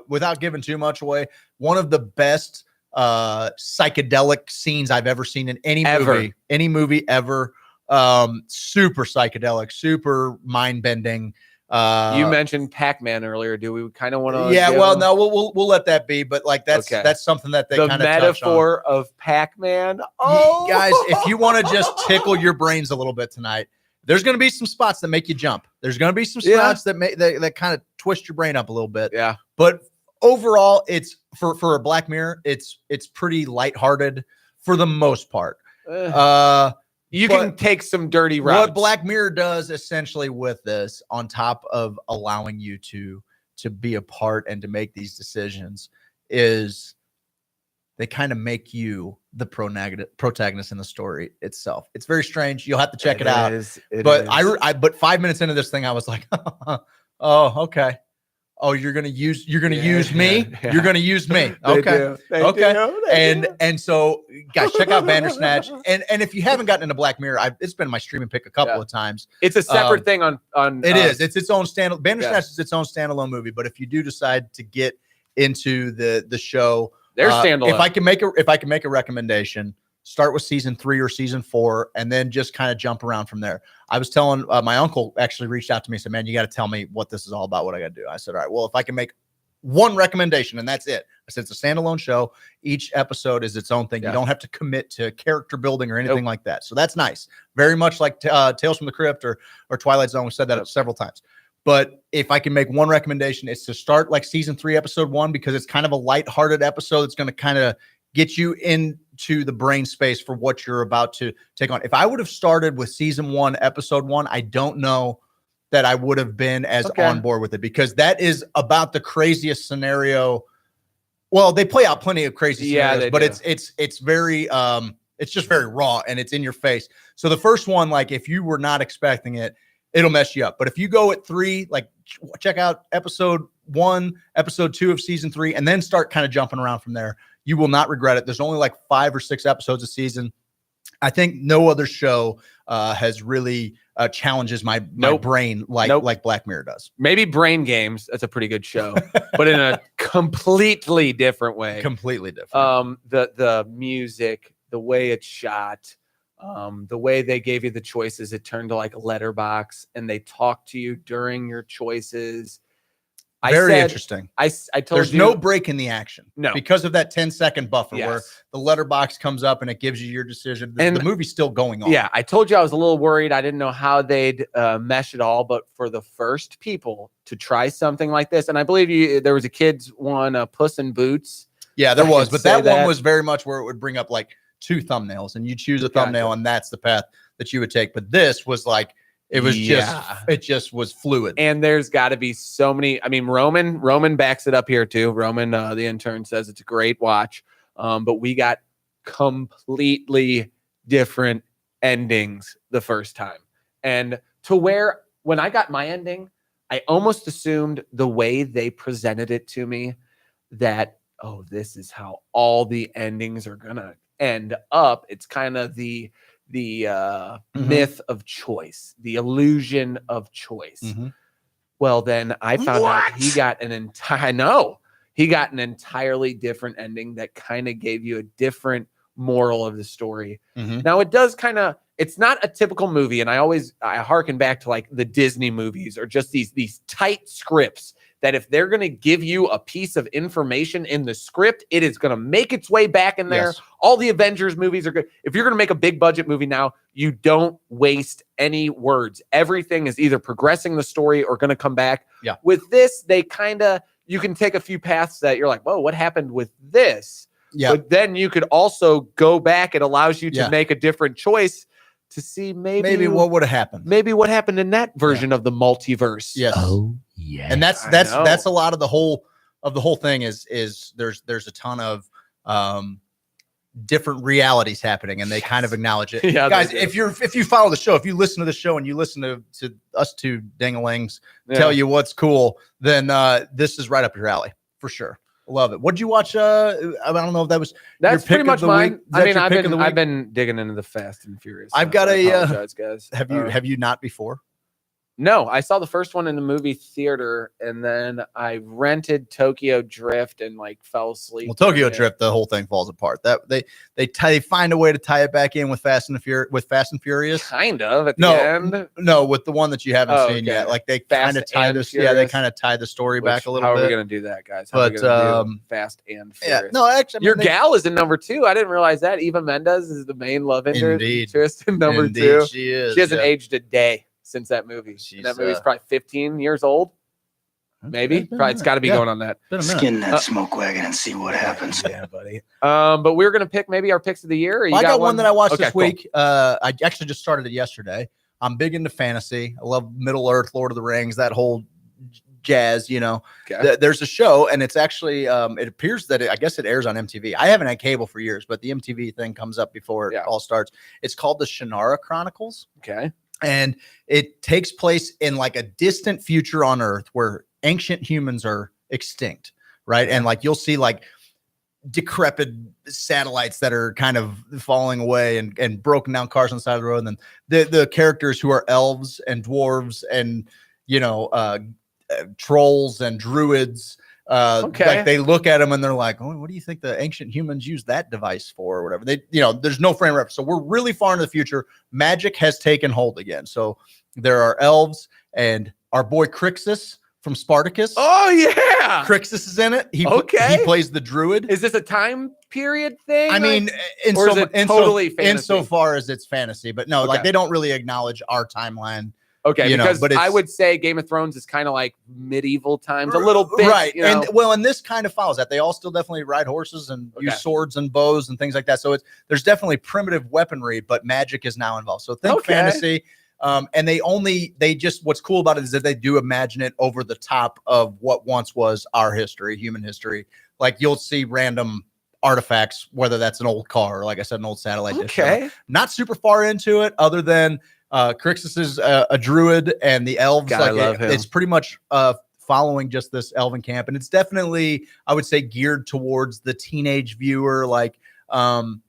without giving too much away, one of the best psychedelic scenes I've ever seen in any movie ever. Super psychedelic, super mind bending. You mentioned Pac-Man earlier. Do we kind of want to? Yeah, no, we'll let that be. But like that's something that they kind of metaphor of Pac-Man. Oh, guys, if you want to just tickle your brains a little bit tonight, there's going to be some spots that make you jump. There's going to be some spots that kind of twist your brain up a little bit. Yeah, but overall, it's for a Black Mirror, it's pretty lighthearted for the most part. You can take some dirty routes. What Black Mirror does essentially with this, on top of allowing you to be a part and to make these decisions, is they kind of make you the protagonist in the story itself. It's very strange. You'll have to check it out. But 5 minutes into this thing, I was like, oh, okay. Oh, you're gonna use me. Yeah. You're gonna use me. Okay. And so, guys, check out Bandersnatch. And if you haven't gotten into Black Mirror, it's been my streaming pick a couple of times. It's a separate thing on. It is. It's its own standalone. Bandersnatch is its own standalone movie. But if you do decide to get into the show, they're standalone. If I can make a recommendation, start with season 3 or season 4, and then just kind of jump around from there. I was telling my uncle actually reached out to me and said, man, you got to tell me what this is all about, what I got to do. I said, all right, well, if I can make one recommendation, and that's it. I said it's a standalone show. Each episode is its own thing. You don't have to commit to character building or anything like that. So that's nice. Very much like Tales from the Crypt or Twilight Zone. We said that several times. But if I can make one recommendation, it's to start like season 3, episode 1, because it's kind of a lighthearted episode. It's going to kind of get you into the brain space for what you're about to take on. If I would have started with season 1, episode 1, I don't know that I would have been as on board with it, because that is about the craziest scenario. Well, they play out plenty of crazy scenarios, but it's very it's just very raw and it's in your face. So the first one, like if you were not expecting it, it'll mess you up. But if you go at 3, like check out episode 1, episode 2 of season 3, and then start kind of jumping around from there, you will not regret it. There's only like 5 or 6 episodes a season. I think no other show has really challenges my brain like Black Mirror does. Maybe Brain Games. That's a pretty good show, but in a completely different way. Completely different. The music, the way it's shot, the way they gave you the choices, it turned to like a letterbox, and they talk to you during your choices. Very interesting. I told there's no break in the action. No. Because of that 10-second buffer where the letterbox comes up and it gives you your decision. And the movie's still going on. Yeah, I told you I was a little worried. I didn't know how they'd mesh it all, but for the first people to try something like this, and I believe there was a kids one, Puss in Boots. Yeah, there was, but that one was very much where it would bring up like 2 thumbnails, and you choose a thumbnail, and that's the path that you would take. But this was like, it was just was fluid. And there's got to be so many. I mean, Roman backs it up here too. Roman, the intern, says it's a great watch. But we got completely different endings the first time. And to where when I got my ending, I almost assumed the way they presented it to me that, oh, this is how all the endings are going to end up. It's kind of the myth of choice, the illusion of choice. Well, then I found out he got an entirely different ending that kind of gave you a different moral of the story. Now it does it's not a typical movie. And I harken back to like the Disney movies or just these tight scripts that if they're going to give you a piece of information in the script, it is going to make its way back in there. Yes. All the Avengers movies are good. If you're going to make a big budget movie now, you don't waste any words. Everything is either progressing the story or going to come back. Yeah. With this, you can take a few paths that you're like, whoa, what happened with this? Yeah. But then you could also go back. It allows you to make a different choice to see maybe what would have happened. Maybe what happened in that version of the multiverse. Yes. Oh, yeah. And that's a lot of the whole thing is there's a ton of different realities happening, and they kind of acknowledge it. Guys, if you follow the show, if you listen to the show and you listen to us two dingalings tell you what's cool, then this is right up your alley for sure. Love it. What did you watch? I don't know if that was that's pretty much mine. I mean, I've been digging into the Fast and Furious. I've got I apologize, guys. Have you not before? No, I saw the first one in the movie theater, and then I rented Tokyo Drift and like fell asleep. Well, Tokyo Drift, the whole thing falls apart. That they find a way to tie it back in with Fast and Furious. Kind of at the end. No, with the one that you haven't seen yet. Like they kind of tie this. Yeah, they kind of tie the story back a little bit. How are we gonna do that, guys? How are we gonna do Fast and Furious? Yeah, no, actually, your gal is in number 2. I didn't realize that. Eva Mendes is the main love interest in number 2. She is. She hasn't aged a day since that movie. That movie's probably 15 years old. Maybe. Probably it's got to be going on that. Skin that smoke wagon and see what happens. Yeah, buddy. But we're gonna pick maybe our picks of the year. I got one that I watched this week. I actually just started it yesterday. I'm big into fantasy. I love Middle Earth, Lord of the Rings, that whole jazz. There's a show, and it's actually it appears that I guess it airs on MTV. I haven't had cable for years, but the MTV thing comes up before it all starts. It's called the Shannara Chronicles. Okay. And it takes place in like a distant future on Earth where ancient humans are extinct, right? And like you'll see like decrepit satellites that are kind of falling away and broken down cars on the side of the road. And then the characters who are elves and dwarves and trolls and druids. Like they look at them and they're like, oh, what do you think the ancient humans used that device for or whatever? There's no frame of reference. So we're really far into the future. Magic has taken hold again. So there are elves and our boy Crixus from Spartacus. Oh yeah, Crixus is in it. He plays the druid. Is this a time period thing? I mean, insofar as it's fantasy, but no, like they don't really acknowledge our timeline. Okay, because I would say Game of Thrones is kind of like medieval times, a little bit, right? You know? And this kind of follows that. They all still definitely ride horses and use swords and bows and things like that. So there's definitely primitive weaponry, but magic is now involved. So think fantasy. And what's cool about it is that they do imagine it over the top of what once was our history, human history. Like you'll see random artifacts, whether that's an old car or, like I said, an old satellite dish. Not super far into it, other than Crixus is a druid, and the elves. God, I love him. It's pretty much following just this elven camp, and it's definitely, I would say, geared towards the teenage viewer, like kind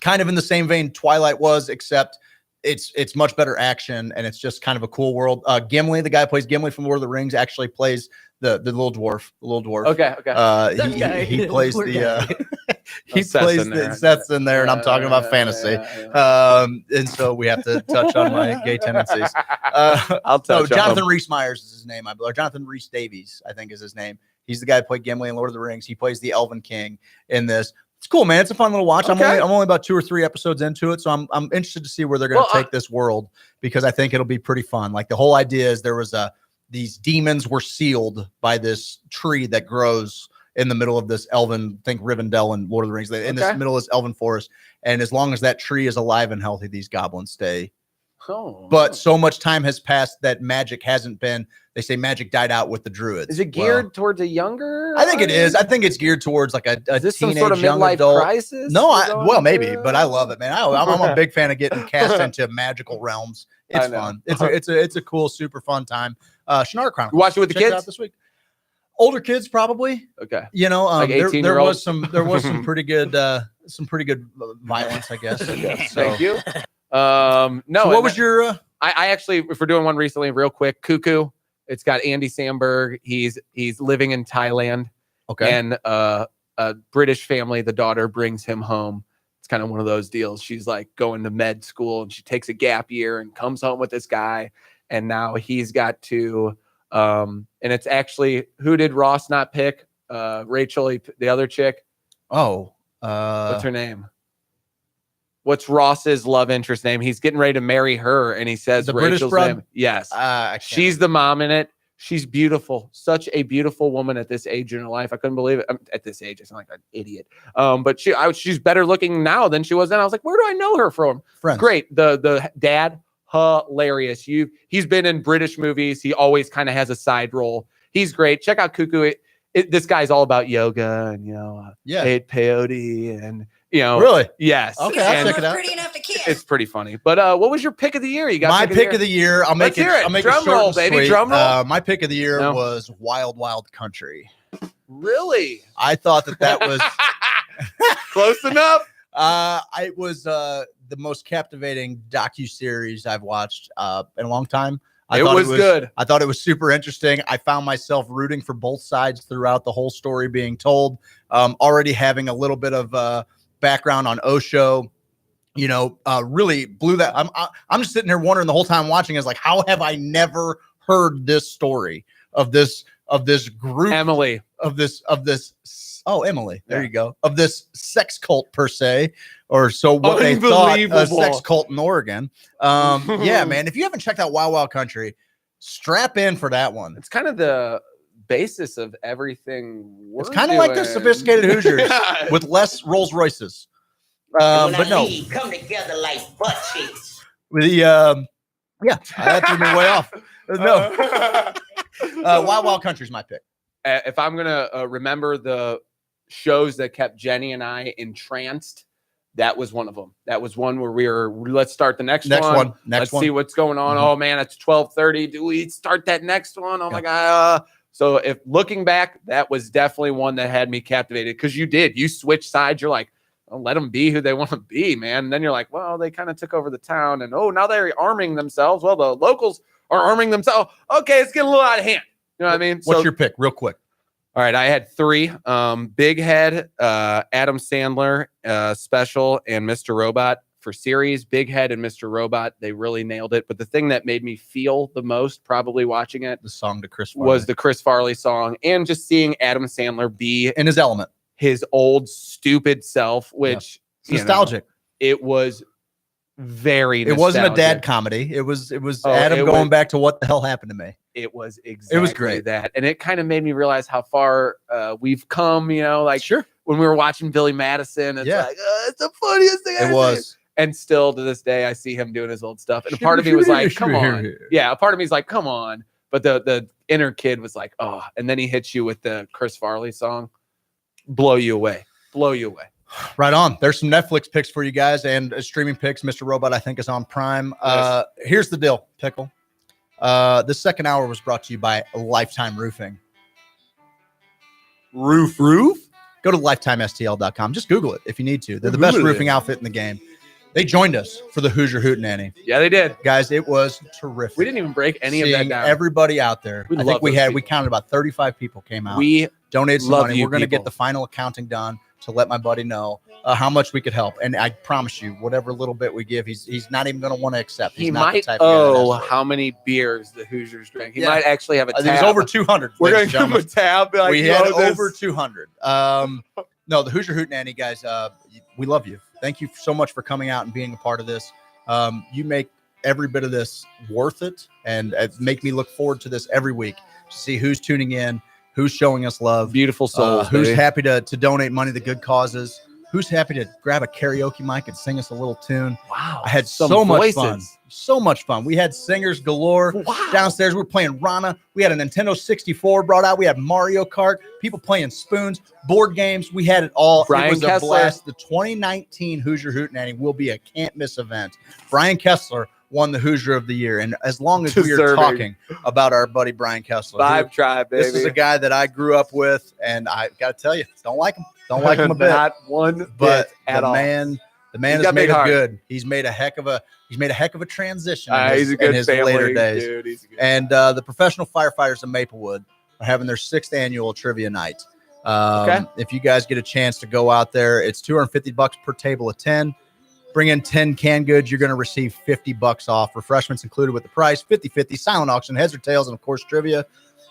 of in the same vein Twilight was, except it's much better action, and it's just kind of a cool world. Gimli, the guy who plays Gimli from Lord of the Rings, actually plays the little dwarf. He plays Seth's in there, and I'm talking about fantasy. And so we have to touch on my gay tendencies. Jonathan Rhys Meyers is his name, or Jonathan Rhys Davies, I think is his name. He's the guy who played Gimli in Lord of the Rings. He plays the Elven King in this. It's cool, man. It's a fun little watch. I'm only about 2 or 3 episodes into it, so I'm interested to see where they're going to take this world, because I think it'll be pretty fun. Like the whole idea is there was these demons were sealed by this tree that grows in the middle of this elven, think Rivendell and Lord of the Rings, in this middle of this elven forest. And as long as that tree is alive and healthy, these goblins stay. But so much time has passed that magic hasn't been. They say magic died out with the druids. Is it geared towards a younger? I think it is. I think it's geared towards like a is this teenage some sort of young midlife adult crisis. No, maybe, but I love it, man. I'm a big fan of getting cast into magical realms. It's fun. It's a cool, super fun time. Shannara Chronicles. You watch it with the Check it kids out this week. Older kids, probably. Okay. You know, Like there was some pretty good violence, I guess. Thank you. No. So what was your? I actually, if we're doing one recently, real quick, Cuckoo. It's got Andy Samberg. He's living in Thailand. Okay. And a British family, the daughter brings him home. It's kind of one of those deals. She's like going to med school, and she takes a gap year and comes home with this guy. And now he's got to, and it's actually, who did Ross not pick? Rachel, the other chick. What's her name? What's Ross's love interest name? He's getting ready to marry her, and he says Rachel's name. Yes. She's the mom in it. She's beautiful. Such a beautiful woman at this age in her life. I couldn't believe it. At this age, I sound like an idiot. But she's better looking now than she was then. I was like, where do I know her from? Friends. Great. The dad, hilarious. He's been in British movies. He always kind of has a side role. He's great. Check out Cuckoo. This guy's all about yoga and peyote and really? Yes. Okay, I'll check it out. Pretty enough to kiss. It's pretty funny. But what was your pick of the year? You got my pick of the year. I'll make Let's it. hear it. I'll make Drum it short roll, and baby. sweet. Drum roll. My pick of the year was Wild Wild Country. Really? I thought that was close enough. It was the most captivating docuseries I've watched in a long time. It was good. I thought it was super interesting. I found myself rooting for both sides throughout the whole story being told. Already having a little bit of background on Osho, really blew that. I'm just sitting here wondering the whole time watching is like, how have I never heard this story of this group, Emily, of this Emily, there you go, of this sex cult per se, or so what they thought a sex cult in Oregon. Yeah, man, if you haven't checked out Wild Wild Country, strap in for that one. It's kind of the basis of everything. It's kind of like the Sophisticated Hoosiers with less Rolls Royces. But no, come together like butt cheeks. That threw me way off. No, Wild Wild Country is my pick. If I'm gonna remember the shows that kept Jenny and I entranced, that was one of them. That was one where let's start the next one. Let's see what's going on. Mm-hmm. Oh man, it's 12:30. Do we start that next one? Oh my God. So if looking back, that was definitely one that had me captivated, because you switch sides. You're like, oh, let them be who they want to be, man. And then you're like, well, they kind of took over the town, and now they're arming themselves. Well, the locals are arming themselves. Okay, it's getting a little out of hand. You know what I mean? What's your pick, real quick? All right, I had 3. Big Head, Adam Sandler special, and Mr. Robot. for series. Big Head and Mr. Robot, they really nailed it. But the thing that made me feel the most, probably watching it, the song to Chris Farley. Was the Chris Farley song, and just seeing Adam Sandler be in his element, his old stupid self, which nostalgic. It was very. It wasn't a dad comedy. It was Adam going back to what the hell happened to me. It was exactly. It was great. That, and it kind of made me realize how far we've come. Like when we were watching Billy Madison, it's like it's the funniest thing. It was. And still to this day, I see him doing his old stuff. And a part of me was like, come on. Yeah, a part of me is like, come on. But the inner kid was like, oh. And then he hits you with the Chris Farley song. Blow you away. Blow you away. Right on. There's some Netflix picks for you guys and streaming picks. Mr. Robot, I think, is on Prime. Yes. Here's the deal, Pickle. This second hour was brought to you by Lifetime Roofing. Roof? Go to lifetimestl.com. Just Google it if you need to. They're the best roofing outfit in the game. They joined us for the Hoosier Hootenanny. Yeah, they did. Guys, it was terrific. We didn't even break any of that down. Everybody out there. I think we counted about 35 people came out. We donated some money. We're going to people. get the final accounting done to let my buddy know how much we could help. And I promise you, whatever little bit we give, he's not even going to want to accept. He might owe how many beers the Hoosiers drank. He might actually have a tab. I think it's over 200. We're going to give him a tab. Like, we had over 200. No, the Hoosier Hootenanny, guys, we love you. Thank you so much for coming out and being a part of this. You make every bit of this worth it, and make me look forward to this every week to see who's tuning in, who's showing us love. Beautiful souls. Who's happy to donate money to good causes. Who's happy to grab a karaoke mic and sing us a little tune. Wow. I had so much fun. So much fun. We had singers galore downstairs. We were playing Rana. We had a Nintendo 64 brought out. We had Mario Kart. People playing spoons, board games. We had it all. Brian it was Kessler. a blast. The 2019 Hoosier Hootenanny will be a can't miss event. Brian Kessler won the Hoosier of the Year. And as long as we are talking about our buddy Brian Kessler, Vibe Tribe, baby. This is a guy that I grew up with, and I got to tell you, don't like him. Don't like him a bit. Not one but bit at all. The man has made it good. He's made a heck of a transition he's a good in his family later days. Dude. He's a good and the professional firefighters of Maplewood are having their 6th annual trivia night. If you guys get a chance to go out there, it's $250 per table of 10. Bring in 10 canned goods. You're going to receive $50 off. Refreshments included with the price. 50/50 silent auction, heads or tails, and of course trivia.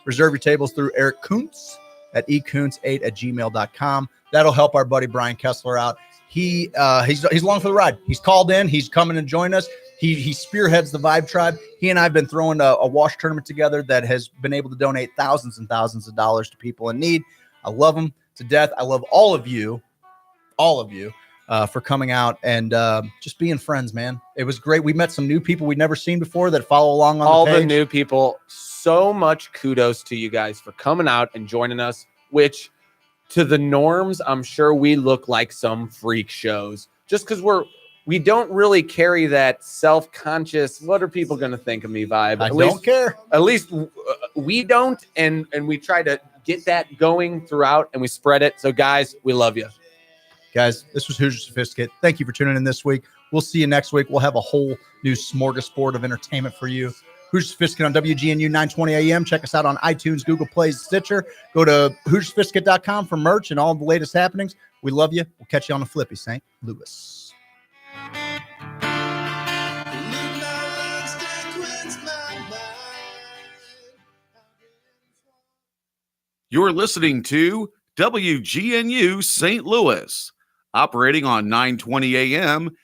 Reserve your tables through Eric Kuntz at ekuntz8@gmail.com. That'll help our buddy Brian Kessler out. He's along for the ride. He's called in. He's coming to join us. He spearheads the Vibe Tribe. He and I have been throwing a wash tournament together that has been able to donate thousands and thousands of dollars to people in need. I love him to death. I love all of you for coming out and just being friends, man. It was great. We met some new people we'd never seen before that follow along on all the page. the new people. So much kudos to you guys for coming out and joining us, which to the norms, I'm sure we look like some freak shows just because we don't really carry that self-conscious, what are people going to think of me vibe. I don't care. At least we don't. And we try to get that going throughout and we spread it. So guys, we love you. Guys, this was Hoosier Sophisticate. Thank you for tuning in this week. We'll see you next week. We'll have a whole new smorgasbord of entertainment for you. Hoosier Sophisticate on WGNU 920 AM. Check us out on iTunes, Google Play, Stitcher. Go to HoosierSophisticate.com for merch and all the latest happenings. We love you. We'll catch you on the flippy, St. Louis. You're listening to WGNU St. Louis, operating on 920 AM